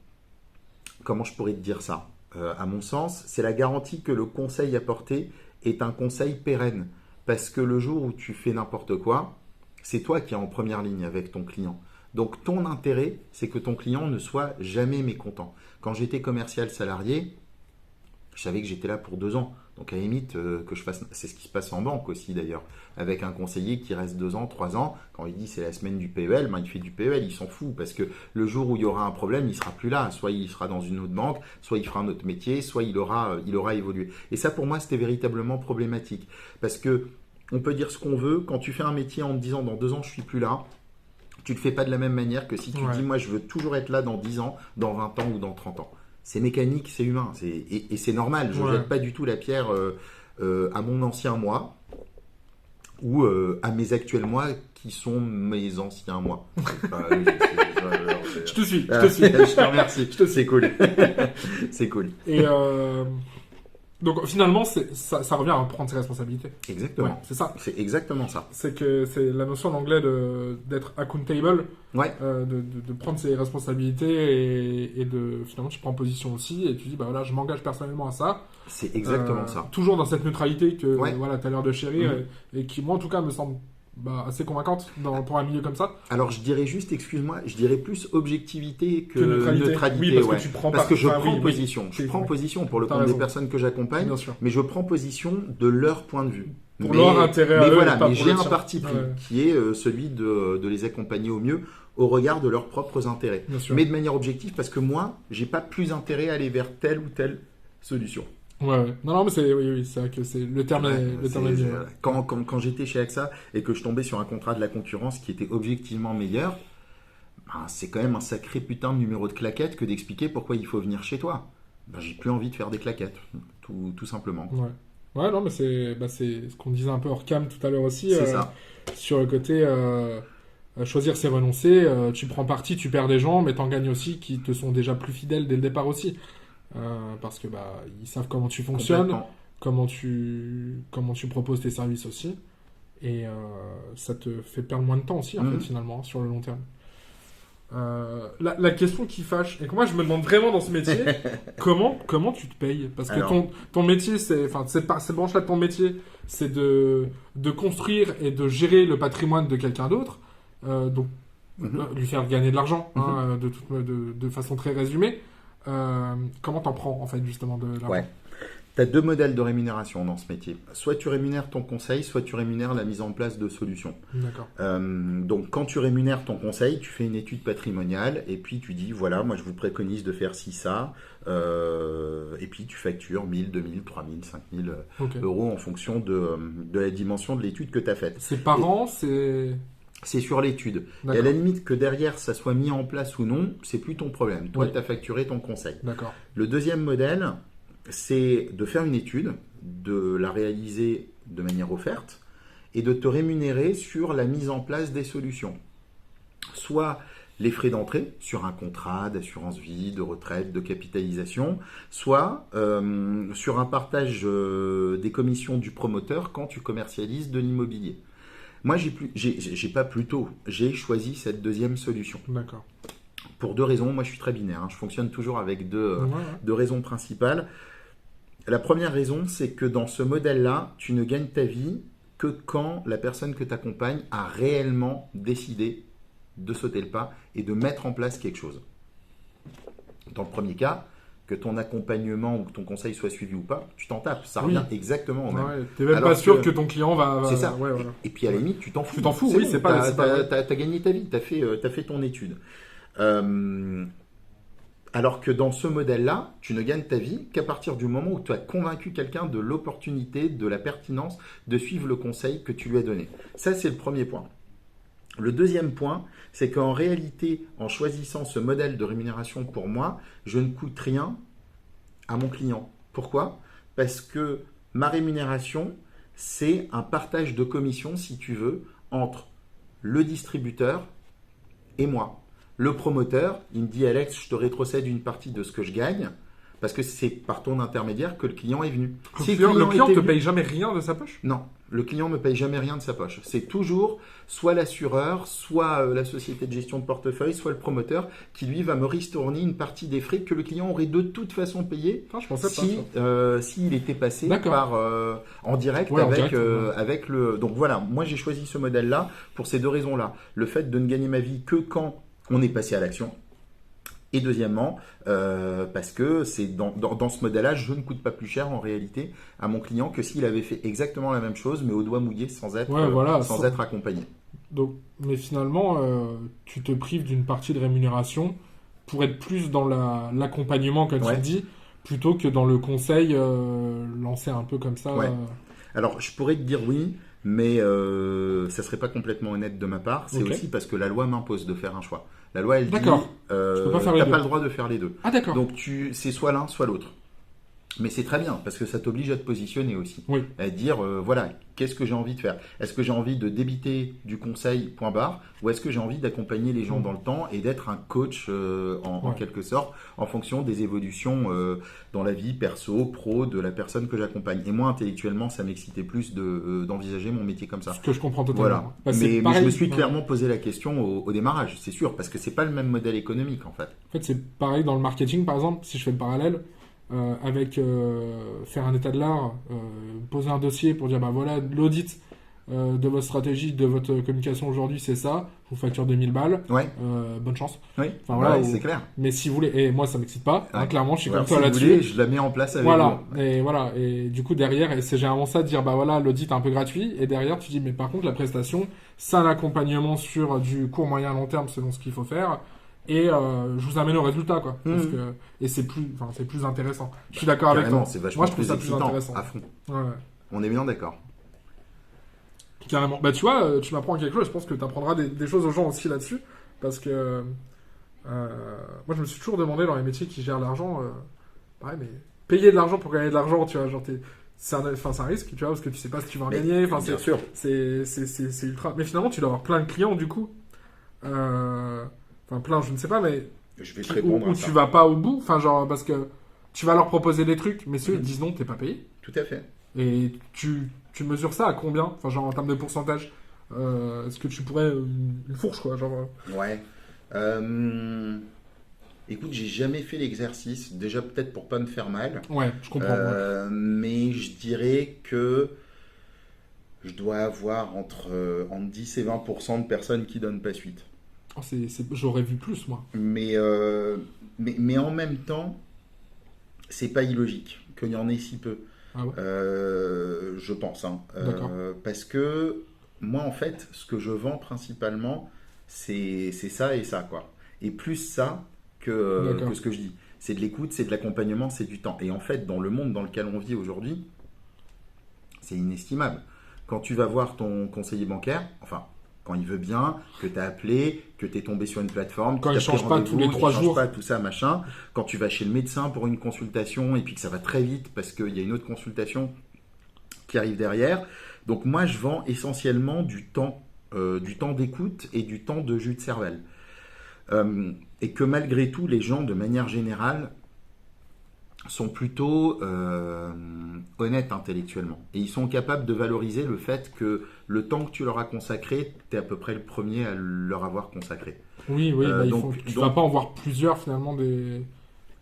comment je pourrais te dire ça, à mon sens, c'est la garantie que le conseil apporté est un conseil pérenne. Parce que le jour où tu fais n'importe quoi, c'est toi qui es en première ligne avec ton client. Donc ton intérêt, c'est que ton client ne soit jamais mécontent. Quand j'étais commercial salarié, je savais que j'étais là pour 2 ans. Donc à la limite, que je fasse, c'est ce qui se passe en banque aussi d'ailleurs, avec un conseiller qui reste 2 ans, 3 ans, quand il dit c'est la semaine du PEL, il fait du PEL, il s'en fout, parce que le jour où il y aura un problème, il sera plus là, soit il sera dans une autre banque, soit il fera un autre métier, soit il aura évolué. Et ça pour moi c'était véritablement problématique, parce que on peut dire ce qu'on veut, quand tu fais un métier en te disant dans 2 ans je suis plus là, tu le fais pas de la même manière que si tu dis moi je veux toujours être là dans 10 ans, dans 20 ans ou dans 30 ans. C'est mécanique, c'est humain, et c'est normal. Je ne jette pas du tout la pierre à mon ancien moi ou à mes actuels moi qui sont mes anciens moi. Je te suis. Je te remercie. C'est cool. C'est cool. Et Donc finalement, ça revient à prendre ses responsabilités. Exactement. Ouais, c'est ça. C'est exactement ça. C'est que c'est la notion en anglais d'être accountable, Ouais. de prendre ses responsabilités et de finalement tu prends position aussi et tu dis bah voilà je m'engage personnellement à ça. C'est exactement ça. Toujours dans cette neutralité que Ouais. voilà t'as l'air de chérir et qui moi en tout cas me semble assez convaincante pour un milieu comme ça. Alors je dirais juste, excuse-moi, je dirais plus objectivité que neutralité. Oui, parce ouais. que tu prends Parce que je enfin, prends oui, position. oui. Je prends position pour le T'as compte des raison. personnes que j'accompagne, Bien sûr. mais je prends position de leur point de vue. Pour leur intérêt à mais eux, voilà, et pas mais pour j'ai le un tien. parti pris Ouais. qui est celui de les accompagner au mieux au regard de leurs propres intérêts. Bien sûr. Mais de manière objective, parce que moi, j'ai pas plus intérêt à aller vers telle ou telle solution. Ouais. Non, mais c'est vrai que c'est le terme Ouais, est mieux. Ouais. quand j'étais chez AXA et que je tombais sur un contrat de la concurrence qui était objectivement meilleur, ben, c'est quand même un sacré putain de numéro de claquette que d'expliquer pourquoi il faut venir chez toi. Ben, j'ai plus envie de faire des claquettes, tout simplement. Ouais. Ouais, non, mais c'est ce qu'on disait un peu hors cam tout à l'heure aussi. C'est ça. Sur le côté choisir c'est renoncer. Tu prends parti, tu perds des gens, mais t'en gagnes aussi qui te sont déjà plus fidèles dès le départ aussi. Parce que ils savent comment tu fonctionnes, Complètement. comment tu proposes tes services aussi. Et ça te fait perdre moins de temps aussi, en fait, finalement, sur le long terme. La question qui fâche, et que moi je me demande vraiment dans ce métier, comment tu te payes? Parce que Alors. ton métier, cette branche-là de ton métier, c'est de construire et de gérer le patrimoine de quelqu'un d'autre, donc lui faire gagner de l'argent, de façon très résumée. Comment t'en prends, en fait, justement, de l'argent? Ouais. Tu as deux modèles de rémunération dans ce métier. Soit tu rémunères ton conseil, soit tu rémunères la mise en place de solutions. D'accord. Donc quand tu rémunères ton conseil, tu fais une étude patrimoniale et puis tu dis voilà, moi je vous préconise de faire ci, ça. Et puis tu factures 1000, 2000, 3000, 5000 Ok. euros en fonction de la dimension de l'étude que tu as faite. C'est par an, c'est... C'est sur l'étude. Et à D'accord. la limite que derrière ça soit mis en place ou non, c'est plus ton problème. Toi, Oui. tu as facturé ton conseil. D'accord. Le deuxième modèle, c'est de faire une étude, de la réaliser de manière offerte et de te rémunérer sur la mise en place des solutions. Soit les frais d'entrée sur un contrat d'assurance vie, de retraite, de capitalisation, soit sur un partage des commissions du promoteur quand tu commercialises de l'immobilier. Moi, j'ai choisi cette deuxième solution. D'accord. Pour deux raisons. Moi, je suis très binaire. Je fonctionne toujours avec deux raisons principales. La première raison, c'est que dans ce modèle-là, tu ne gagnes ta vie que quand la personne que tu accompagnes a réellement décidé de sauter le pas et de mettre en place quelque chose. Dans le premier cas, que ton accompagnement ou que ton conseil soit suivi ou pas, tu t'en tapes. Ça revient exactement au même. Ouais, t'es même Alors pas sûr que ton client va... C'est ça. Ouais, voilà. Et puis à la limite, tu t'en fous. Tu t'en fous, oui, c'est pas... T'as gagné ta vie, t'as fait ton étude. Alors que dans ce modèle-là, tu ne gagnes ta vie qu'à partir du moment où tu as convaincu quelqu'un de l'opportunité, de la pertinence de suivre le conseil que tu lui as donné. Ça, c'est le premier point. Le deuxième point, c'est qu'en réalité, en choisissant ce modèle de rémunération pour moi, je ne coûte rien à mon client. Pourquoi ? Parce que ma rémunération, c'est un partage de commission, si tu veux, entre le distributeur et moi. Le promoteur, il me dit « Alex, je te rétrocède une partie de ce que je gagne » parce que c'est par ton intermédiaire que le client est venu. Le client ne te paye jamais rien de sa poche ? Non, le client ne me paye jamais rien de sa poche. C'est toujours soit l'assureur, soit la société de gestion de portefeuille, soit le promoteur qui, lui, va me ristourner une partie des frais que le client aurait de toute façon payé s'il était passé en direct avec le... Donc voilà, moi j'ai choisi ce modèle-là pour ces deux raisons-là. Le fait de ne gagner ma vie que quand on est passé à l'action. Et deuxièmement, parce que c'est dans ce modèle-là, je ne coûte pas plus cher en réalité à mon client que s'il avait fait exactement la même chose, mais au doigt mouillé sans être accompagné. Donc, mais finalement, tu te prives d'une partie de rémunération pour être plus dans l'accompagnement, comme tu dis, plutôt que dans le conseil lancé un peu comme ça. Ouais. Alors, je pourrais te dire oui, mais ça ne serait pas complètement honnête de ma part. C'est aussi parce que la loi m'impose de faire un choix. La loi, elle dit, tu n'as pas le droit de faire les deux. Ah, d'accord. Donc, c'est soit l'un, soit l'autre. Mais c'est très bien, parce que ça t'oblige à te positionner aussi. Oui. À dire, voilà, qu'est-ce que j'ai envie de faire? Est-ce que j'ai envie de débiter du conseil, point barre, ou est-ce que j'ai envie d'accompagner les gens dans le temps et d'être un coach, en quelque sorte, en fonction des évolutions dans la vie perso, pro, de la personne que j'accompagne. Et moi, intellectuellement, ça m'excitait plus d'envisager mon métier comme ça. Ce que je comprends totalement. Voilà. Bah, mais pareil, je me suis clairement posé la question au démarrage, c'est sûr, parce que c'est pas le même modèle économique, en fait. En fait, c'est pareil dans le marketing, par exemple, si je fais le parallèle, avec faire un état de l'art, poser un dossier pour dire, bah voilà, l'audit de votre stratégie, de votre communication aujourd'hui, c'est ça, je vous facture 2000 balles, Ouais. bonne chance. Oui, Enfin, voilà, c'est clair. Mais si vous voulez, et moi ça m'excite pas, hein, Ouais. clairement, je suis Alors, comme toi si vous là-dessus. voulez, je la mets en place avec Voilà, vous. et voilà, et du coup derrière, et c'est généralement ça de dire, bah voilà, l'audit est un peu gratuit, et derrière tu dis, mais par contre la prestation, c'est un accompagnement sur du court, moyen, long terme selon ce qu'il faut faire, et je vous amène au résultat, quoi. Parce que, et c'est plus intéressant. Je suis d'accord avec Carrément, toi. c'est vachement Moi je trouve plus ça plus excitant, intéressant. à fond. Ouais, ouais. On est bien d'accord. Carrément. Bah tu vois, tu m'apprends quelque chose, je pense que tu apprendras des choses aux gens aussi là-dessus, parce que moi je me suis toujours demandé dans les métiers qui gèrent l'argent, pareil, mais payer de l'argent pour gagner de l'argent, tu vois, genre c'est un risque, tu vois, parce que tu sais pas si tu vas en gagner, enfin Bien sûr. c'est ultra. Mais finalement tu dois avoir plein de clients du coup, enfin plein, je ne sais pas, mais Je vais te répondre où à ça. tu vas pas au bout, enfin genre parce que tu vas leur proposer des trucs, mais ceux ils disent non, t'es pas payé. Tout à fait. Et tu mesures ça à combien? Enfin, genre en termes de pourcentage. Est-ce que tu pourrais. Une fourche, quoi. Genre. Ouais. Écoute, j'ai jamais fait l'exercice. Déjà, peut-être pour pas me faire mal. Ouais, je comprends. Ouais. Mais je dirais que je dois avoir entre 10 et 20% de personnes qui donnent pas suite. Oh, j'aurais vu plus, moi. Mais en même temps, c'est pas illogique qu'il y en ait si peu. Ah ouais. Je pense. Hein. D'accord. Parce que moi, en fait, ce que je vends principalement, c'est ça et ça, quoi. Et plus ça D'accord. que ce que je dis. C'est de l'écoute, c'est de l'accompagnement, c'est du temps. Et en fait, dans le monde dans lequel on vit aujourd'hui, c'est inestimable. Quand tu vas voir ton conseiller bancaire, enfin, quand il veut bien, que tu as appelé, que tu es tombé sur une plateforme, Quand qu'il il t'a pris change pas tous les rendez-vous, 3 qu'il change jours. pas tout ça, machin. Quand tu vas chez le médecin pour une consultation et puis que ça va très vite parce qu'il y a une autre consultation qui arrive derrière. Donc moi, je vends essentiellement du temps d'écoute et du temps de jus de cervelle. Et que malgré tout, les gens, de manière générale, sont plutôt honnêtes intellectuellement. Et ils sont capables de valoriser le fait que le temps que tu leur as consacré, tu es à peu près le premier à leur avoir consacré. Oui, bah, tu vas donc- pas en voir plusieurs, finalement,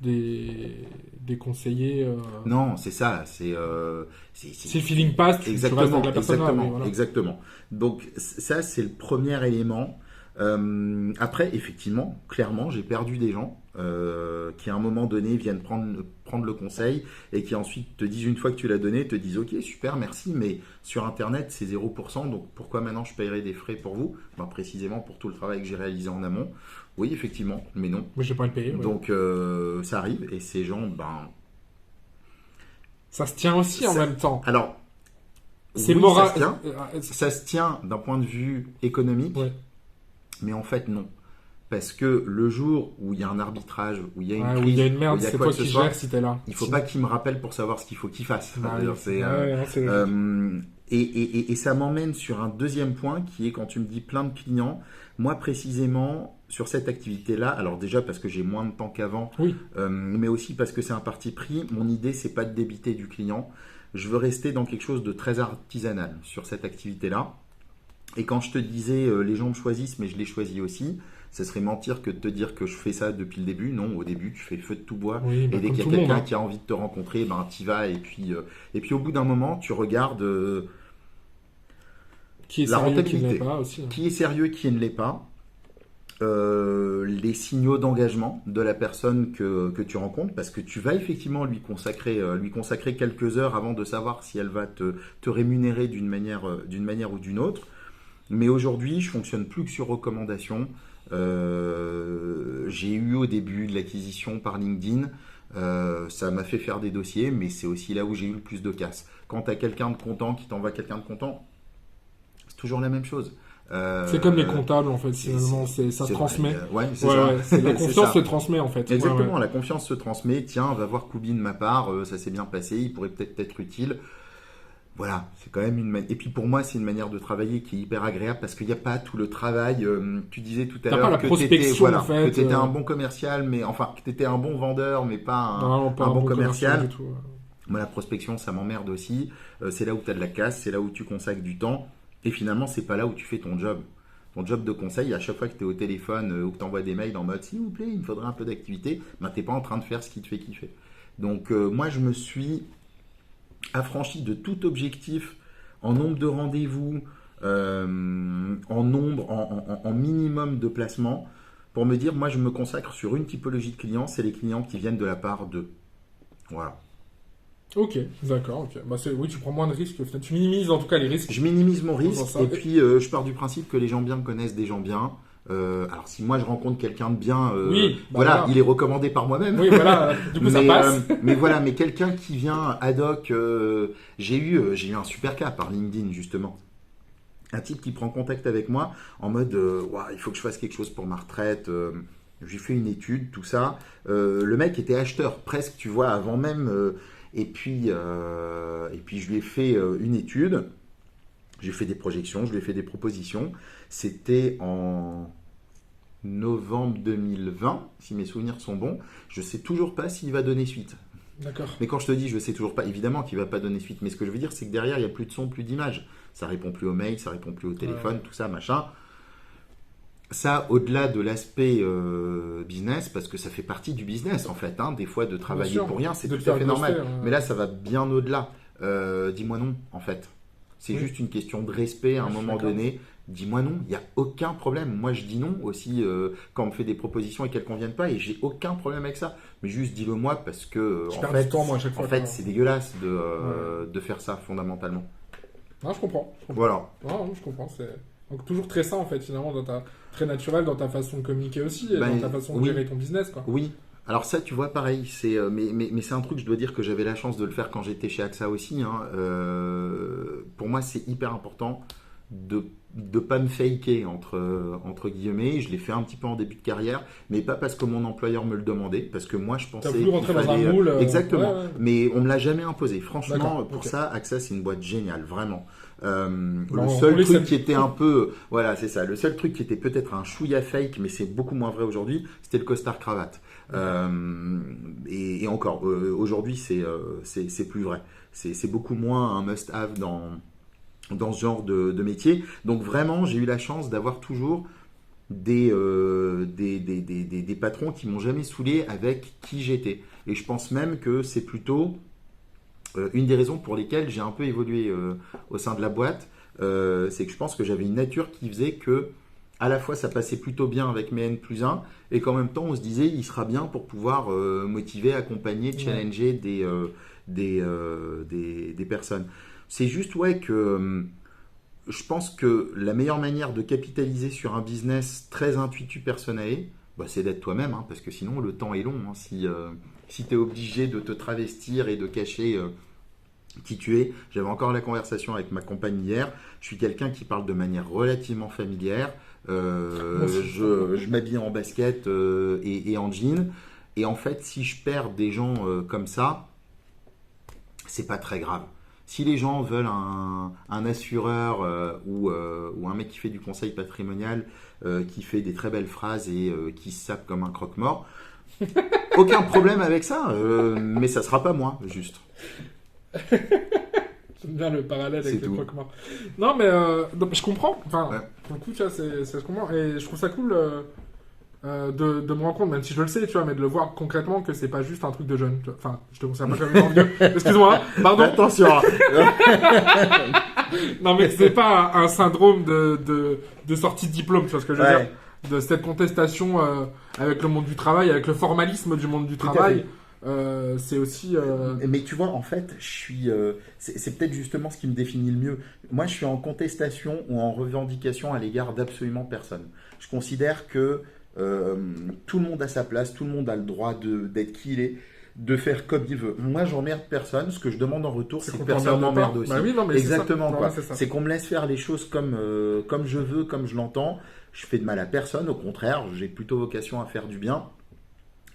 des conseillers. Non, c'est ça. Si le feeling passe, tu restes Exactement, avec la personne. exactement, Mais voilà. exactement. Donc ça, c'est le premier élément. Après, effectivement, clairement, j'ai perdu des gens qui à un moment donné viennent prendre le conseil et qui ensuite te disent, une fois que tu l'as donné, te disent ok, super, merci, mais sur Internet, c'est 0%, donc pourquoi maintenant je paierais des frais pour vous? Ben, précisément pour tout le travail que j'ai réalisé en amont. Oui, effectivement, mais non. Mais je vais pas le payer. Ouais. Donc ça arrive et ces gens, Ça se tient aussi en même temps. alors, C'est oui, moral. ça se tient d'un point de vue économique, Ouais. mais en fait non. Parce que le jour où il y a un arbitrage, où il y a une Ouais, crise, où il y a une merde, où il y a c'est quoi toi que ce qui soit, gères si t'es là. il faut Sinon- pas qu'il me rappelle pour savoir ce qu'il faut qu'il fasse. Bah, C'est-à-dire, oui. c'est, Ouais, non, c'est logique. et ça m'emmène sur un deuxième point qui est quand tu me dis plein de clients. Moi précisément sur cette activité-là, alors déjà parce que j'ai moins de temps qu'avant, Oui. mais aussi parce que c'est un parti pris. Mon idée c'est pas de débiter du client. Je veux rester dans quelque chose de très artisanal sur cette activité-là. Et quand je te disais les gens me choisissent, mais je les choisis aussi, ce serait mentir que de te dire que je fais ça depuis le début. Non, au début, tu fais feu de tout bois. Oui, bah, Et dès comme qu'il y a tout le monde, quelqu'un hein. qui a envie de te rencontrer, ben, tu y vas. Et puis au bout d'un moment, tu regardes Qui est la sérieux, qui ne rentabilité. l'est pas aussi. Qui est sérieux, qui ne l'est pas. Les signaux d'engagement de la personne que tu rencontres, parce que tu vas effectivement lui consacrer quelques heures avant de savoir si elle va te rémunérer d'une manière ou d'une autre. Mais aujourd'hui, je fonctionne plus que sur recommandation. J'ai eu au début de l'acquisition par LinkedIn. Ça m'a fait faire des dossiers, mais c'est aussi là où j'ai eu le plus de casse. Quand tu as quelqu'un de content qui t'envoie quelqu'un de content, c'est toujours la même chose. C'est comme les comptables, en fait, finalement, ça se transmet. Ouais, c'est ça. La confiance se transmet, en fait. Exactement, la confiance se transmet. Tiens, va voir Koubi de ma part, ça s'est bien passé, il pourrait peut-être être utile. Voilà, c'est quand même et puis pour moi, c'est une manière de travailler qui est hyper agréable parce qu'il n'y a pas tout le travail. Tu disais tout à l'heure que tu étais un bon commercial, mais enfin, que tu étais un bon vendeur, mais pas un bon commercial. Du tout. Moi, la prospection, ça m'emmerde aussi. C'est là où tu as de la casse, c'est là où tu consacres du temps. Et finalement, c'est pas là où tu fais ton job. Ton job de conseil, à chaque fois que tu es au téléphone ou que tu envoies des mails en mode s'il vous plaît, il me faudrait un peu d'activité, ben, tu n'es pas en train de faire ce qui te fait kiffer. Donc, moi, je me suis affranchi de tout objectif en nombre de rendez-vous, en minimum de placements, pour me dire, moi, je me consacre sur une typologie de clients, c'est les clients qui viennent de la part d'eux. Voilà. Ok, d'accord. Ok. Bah oui, tu prends moins de risques. Tu minimises en tout cas les risques. Je minimise mon risque et puis je pars du principe que les gens bien connaissent des gens bien. Alors si moi je rencontre quelqu'un de bien, voilà, il est recommandé par moi-même. Oui, voilà. Du coup, ça passe. Mais quelqu'un qui vient ad hoc, j'ai eu un super cas par LinkedIn justement. Un type qui prend contact avec moi en mode, il faut que je fasse quelque chose pour ma retraite. J'ai fait une étude, tout ça. Le mec était acheteur presque, tu vois, avant même. Et puis je lui ai fait une étude, j'ai fait des projections, je lui ai fait des propositions. C'était en novembre 2020, si mes souvenirs sont bons. Je ne sais toujours pas s'il va donner suite. D'accord. Mais quand je te dis je ne sais toujours pas, évidemment qu'il ne va pas donner suite. Mais ce que je veux dire, c'est que derrière, il n'y a plus de son, plus d'image. Ça répond plus aux mails, ça répond plus au téléphone, tout ça, machin. Ça, au-delà de l'aspect business, parce que ça fait partie du business en fait, des fois de travailler pour rien, c'est tout à fait normal. Mais là, ça va bien au-delà. Dis-moi non, en fait. C'est juste une question de respect à un moment donné. Dis-moi non, il n'y a aucun problème. Moi, je dis non aussi quand on me fait des propositions et qu'elles ne conviennent pas, et j'ai aucun problème avec ça. Mais juste dis-le moi parce que en fait, c'est dégueulasse de faire ça fondamentalement. Non, je comprends. Voilà. Non, je comprends. Donc toujours très sain en fait finalement très naturel dans ta façon de communiquer aussi et dans ta façon de gérer ton business quoi. Oui. Alors ça tu vois pareil, mais c'est un truc, je dois dire que j'avais la chance de le faire quand j'étais chez AXA aussi. Pour moi c'est hyper important de pas me faker entre guillemets. Je l'ai fait un petit peu en début de carrière, mais pas parce que mon employeur me le demandait, parce que moi je pensais qu'il rentrer dans un moule. Exactement. Mais on me l'a jamais imposé. Franchement, pour ça, AXA c'est une boîte géniale, vraiment. Le seul truc qui était un peu, voilà, c'est ça. Le seul truc qui était peut-être un chouïa fake, mais c'est beaucoup moins vrai aujourd'hui, c'était le costard cravate. Et encore, aujourd'hui, c'est plus vrai. C'est beaucoup moins un must-have dans ce genre de métier. Donc vraiment, j'ai eu la chance d'avoir toujours des patrons qui m'ont jamais saoulé avec qui j'étais. Et je pense même que c'est plutôt une des raisons pour lesquelles j'ai un peu évolué au sein de la boîte. C'est que je pense que j'avais une nature qui faisait que à la fois ça passait plutôt bien avec mes N+1 et qu'en même temps on se disait il sera bien pour pouvoir motiver, accompagner, challenger des personnes. C'est juste que je pense que la meilleure manière de capitaliser sur un business très intuitu personnel, c'est d'être toi-même, parce que sinon le temps est long. Si tu es obligé de te travestir et de cacher qui tu es. J'avais encore la conversation avec ma compagne hier. Je suis quelqu'un qui parle de manière relativement familière. Je m'habille en basket et en jean. Et en fait, si je perds des gens comme ça, c'est pas très grave. Si les gens veulent un assureur ou un mec qui fait du conseil patrimonial, qui fait des très belles phrases et qui se sape comme un croque-mort, aucun problème avec ça. Mais ça sera pas moi, juste. J'aime bien le parallèle avec les croque-morts. Non, mais je comprends. Enfin, pour le coup, tu vois, je comprends. Et je trouve ça cool de me rendre compte, même si je le sais, tu vois, mais de le voir concrètement que c'est pas juste un truc de jeune. Enfin, je te considère pas comme un vieux. Excuse-moi, pardon. Attention. Non, mais c'est pas un syndrome de sortie de diplôme, tu vois ce que je veux dire. De cette contestation avec le monde du travail, avec le formalisme du monde du travail. C'est aussi. Mais tu vois, en fait, je suis. C'est peut-être justement ce qui me définit le mieux. Moi, je suis en contestation ou en revendication à l'égard d'absolument personne. Je considère que tout le monde a sa place, tout le monde a le droit d'être qui il est. de faire comme il veut. Moi, j'emmerde personne. Ce que je demande en retour, c'est que qu'on personne t'emmerde m'emmerde pas. aussi. Bah oui, non, mais Exactement, c'est ça. quoi. Voilà, c'est ça. C'est qu'on me laisse faire les choses comme je veux, comme je l'entends. Je fais de mal à personne. Au contraire, j'ai plutôt vocation à faire du bien.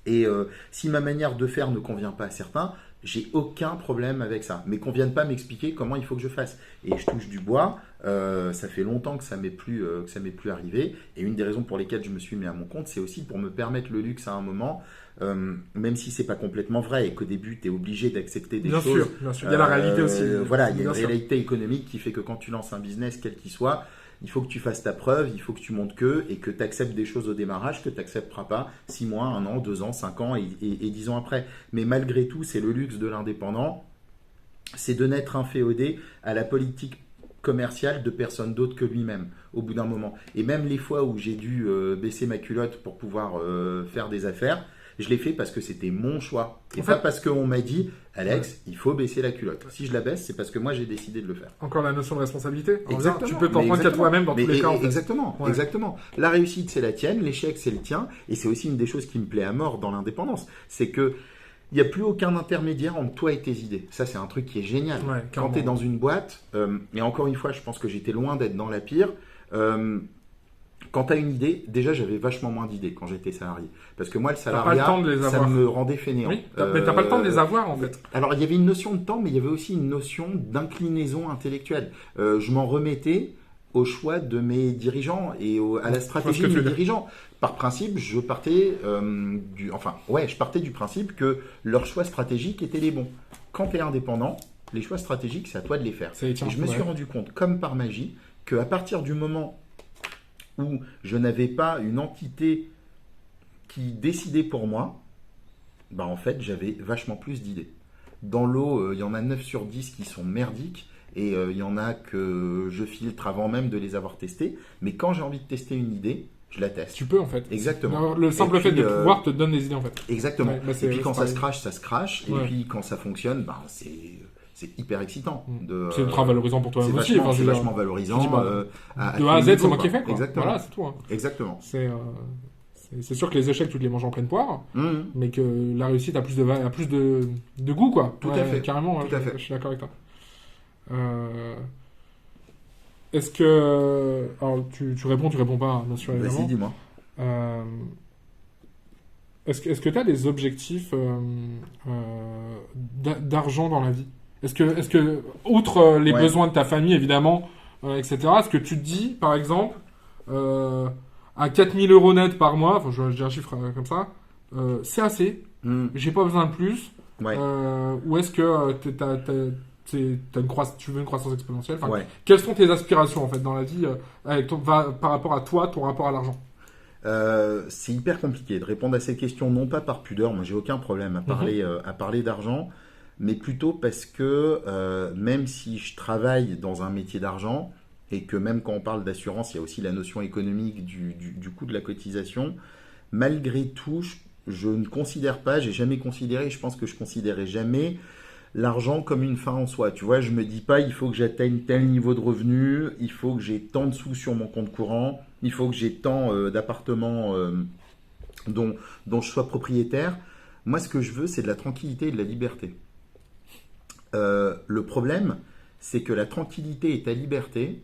Et si ma manière de faire ne convient pas à certains, j'ai aucun problème avec ça. Mais qu'on vienne pas m'expliquer comment il faut que je fasse. Et je touche du bois. Ça fait longtemps que ça m'est plus arrivé. Et une des raisons pour lesquelles je me suis mis à mon compte, c'est aussi pour me permettre le luxe à un moment, même si c'est pas complètement vrai et qu'au début tu es obligé d'accepter des Bien choses. sûr, bien sûr. Il y a la réalité aussi. Voilà, il y a Bien une sûr. réalité économique qui fait que quand tu lances un business, quel qu'il soit, il faut que tu fasses ta preuve, il faut que tu montres et que tu acceptes des choses au démarrage que tu n'accepteras pas 6 mois, 1 an, 2 ans, 5 ans et 10 ans après. Mais malgré tout, c'est le luxe de l'indépendant, c'est de n'être inféodé à la politique commerciale de personne d'autre que lui-même, au bout d'un moment. Et même les fois où j'ai dû baisser ma culotte pour pouvoir faire des affaires, je l'ai fait parce que c'était mon choix. Et pas parce qu'on m'a dit, Alex, il faut baisser la culotte. Si je la baisse, c'est parce que moi j'ai décidé de le faire. Encore la notion de responsabilité. Exactement. Tu peux t'en prendre qu'à toi-même dans tous les cas. En fait. Exactement, Ouais. exactement. La réussite, c'est la tienne, l'échec, c'est le tien. Et c'est aussi une des choses qui me plaît à mort dans l'indépendance. C'est que il n'y a plus aucun intermédiaire entre toi et tes idées. Ça, c'est un truc qui est génial. Ouais, quand tu es dans une boîte, et encore une fois, je pense que j'étais loin d'être dans la pire. Quand tu as une idée, déjà j'avais vachement moins d'idées quand j'étais salarié. Parce que moi, le salariat, ça me rendait fainéant. Oui, mais t'as pas le temps de les avoir en fait. Alors il y avait une notion de temps, mais il y avait aussi une notion d'inclinaison intellectuelle. Je m'en remettais au choix de mes dirigeants et à la stratégie de mes dirigeants. Par principe, je partais du principe que leurs choix stratégiques étaient les bons. Quand tu es indépendant, les choix stratégiques, c'est à toi de les faire. Et je me suis rendu compte, comme par magie, qu'à partir du moment où je n'avais pas une entité qui décidait pour moi, en fait, j'avais vachement plus d'idées. Dans l'eau, il y en a 9 sur 10 qui sont merdiques, et il y en a que je filtre avant même de les avoir testés. Mais quand j'ai envie de tester une idée, je la teste. Tu peux en fait. Exactement. Le simple fait de pouvoir te donne des idées en fait. Exactement. Ouais, et puis quand ça se crache, ça se crache. Ouais. Et puis quand ça fonctionne, c'est hyper excitant. C'est ultra valorisant pour toi aussi. C'est vachement valorisant. de A à Z, c'est moi qui ai fait. Quoi. Exactement. Voilà, c'est tout. Hein. Exactement. C'est sûr que les échecs, tu te les manges en pleine poire, mais que la réussite a plus de goût, quoi. Tout à fait. Carrément, Tout à fait. Je suis d'accord avec toi. Est-ce que... Alors, tu réponds pas, bien sûr, évidemment. Vas-y, dis-moi. Est-ce que tu as des objectifs d'argent dans la vie? Est-ce que outre les besoins de ta famille, évidemment, etc., est-ce que tu te dis, par exemple, à 4000 € net par mois, enfin, je dis un chiffre comme ça, c'est assez, j'ai pas besoin de plus, ou est-ce que tu veux une croissance exponentielle, quelles sont tes aspirations, en fait, dans la vie, par rapport à toi, ton rapport à l'argent? C'est hyper compliqué de répondre à cette question, non pas par pudeur, moi j'ai aucun problème à parler d'argent, mais plutôt parce que même si je travaille dans un métier d'argent, et que même quand on parle d'assurance, il y a aussi la notion économique du coût de la cotisation, malgré tout, je ne considère pas, j'ai jamais considéré, je pense que je considérais jamais l'argent comme une fin en soi. Tu vois, je me dis pas, il faut que j'atteigne tel niveau de revenu, il faut que j'ai tant de sous sur mon compte courant, il faut que j'ai tant d'appartements dont je sois propriétaire. Moi, ce que je veux, c'est de la tranquillité et de la liberté. Le problème, c'est que la tranquillité et ta liberté,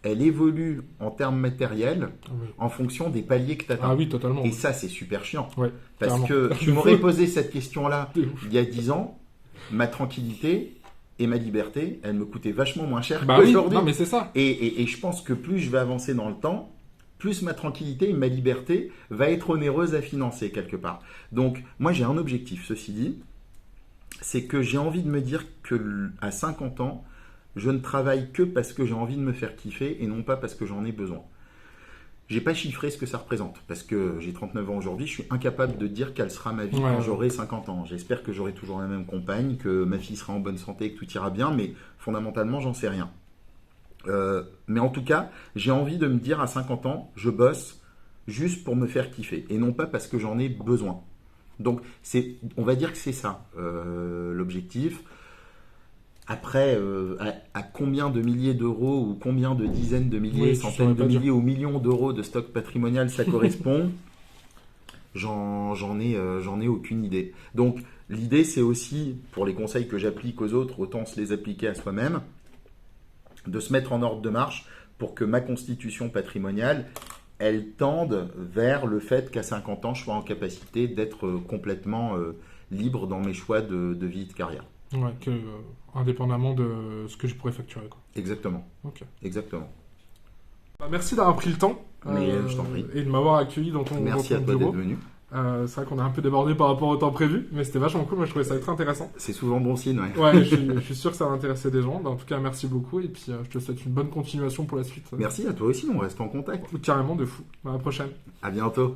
elle évolue en termes matériels en fonction des paliers que tu atteins. Ah oui, totalement. Et ça, c'est super chiant. Ouais, parce clairement. que tu m'aurais posé cette question-là il y a 10 ans, ma tranquillité et ma liberté, elles me coûtaient vachement moins cher qu'aujourd'hui. Non, mais c'est ça. Et je pense que plus je vais avancer dans le temps, plus ma tranquillité et ma liberté va être onéreuse à financer quelque part. Donc, moi, j'ai un objectif, ceci dit, c'est que j'ai envie de me dire qu'à 50 ans, je ne travaille que parce que j'ai envie de me faire kiffer et non pas parce que j'en ai besoin. J'ai pas chiffré ce que ça représente parce que j'ai 39 ans aujourd'hui, je suis incapable de dire quelle sera ma vie quand j'aurai 50 ans. J'espère que j'aurai toujours la même compagne, que ma fille sera en bonne santé, que tout ira bien, mais fondamentalement, j'en sais rien. Mais en tout cas, j'ai envie de me dire à 50 ans, je bosse juste pour me faire kiffer et non pas parce que j'en ai besoin. Donc, on va dire que c'est ça l'objectif. Après, à combien de milliers d'euros ou combien de dizaines de milliers, centaines de milliers ou millions d'euros de stock patrimonial ça correspond, j'en ai aucune idée. Donc, L'idée, c'est aussi, pour les conseils que j'applique aux autres, autant se les appliquer à soi-même, de se mettre en ordre de marche pour que ma constitution patrimoniale, elle tende vers le fait qu'à 50 ans, je sois en capacité d'être complètement libre dans mes choix de vie et de carrière. Ouais, indépendamment de ce que je pourrais facturer, quoi. Exactement. Ok. Exactement. Bah, merci d'avoir pris le temps Mais je t'en prie. et de m'avoir accueilli dans ton Merci à toi bureau. d'être venu. C'est vrai qu'on a un peu débordé par rapport au temps prévu, mais c'était vachement cool. Moi, je trouvais ça très intéressant. C'est souvent bon signe, ouais. Ouais, je suis sûr que ça va intéresser des gens. Bah, en tout cas, merci beaucoup et puis je te souhaite une bonne continuation pour la suite. Merci à toi aussi, on reste en contact. Carrément de fou. À la prochaine. À bientôt.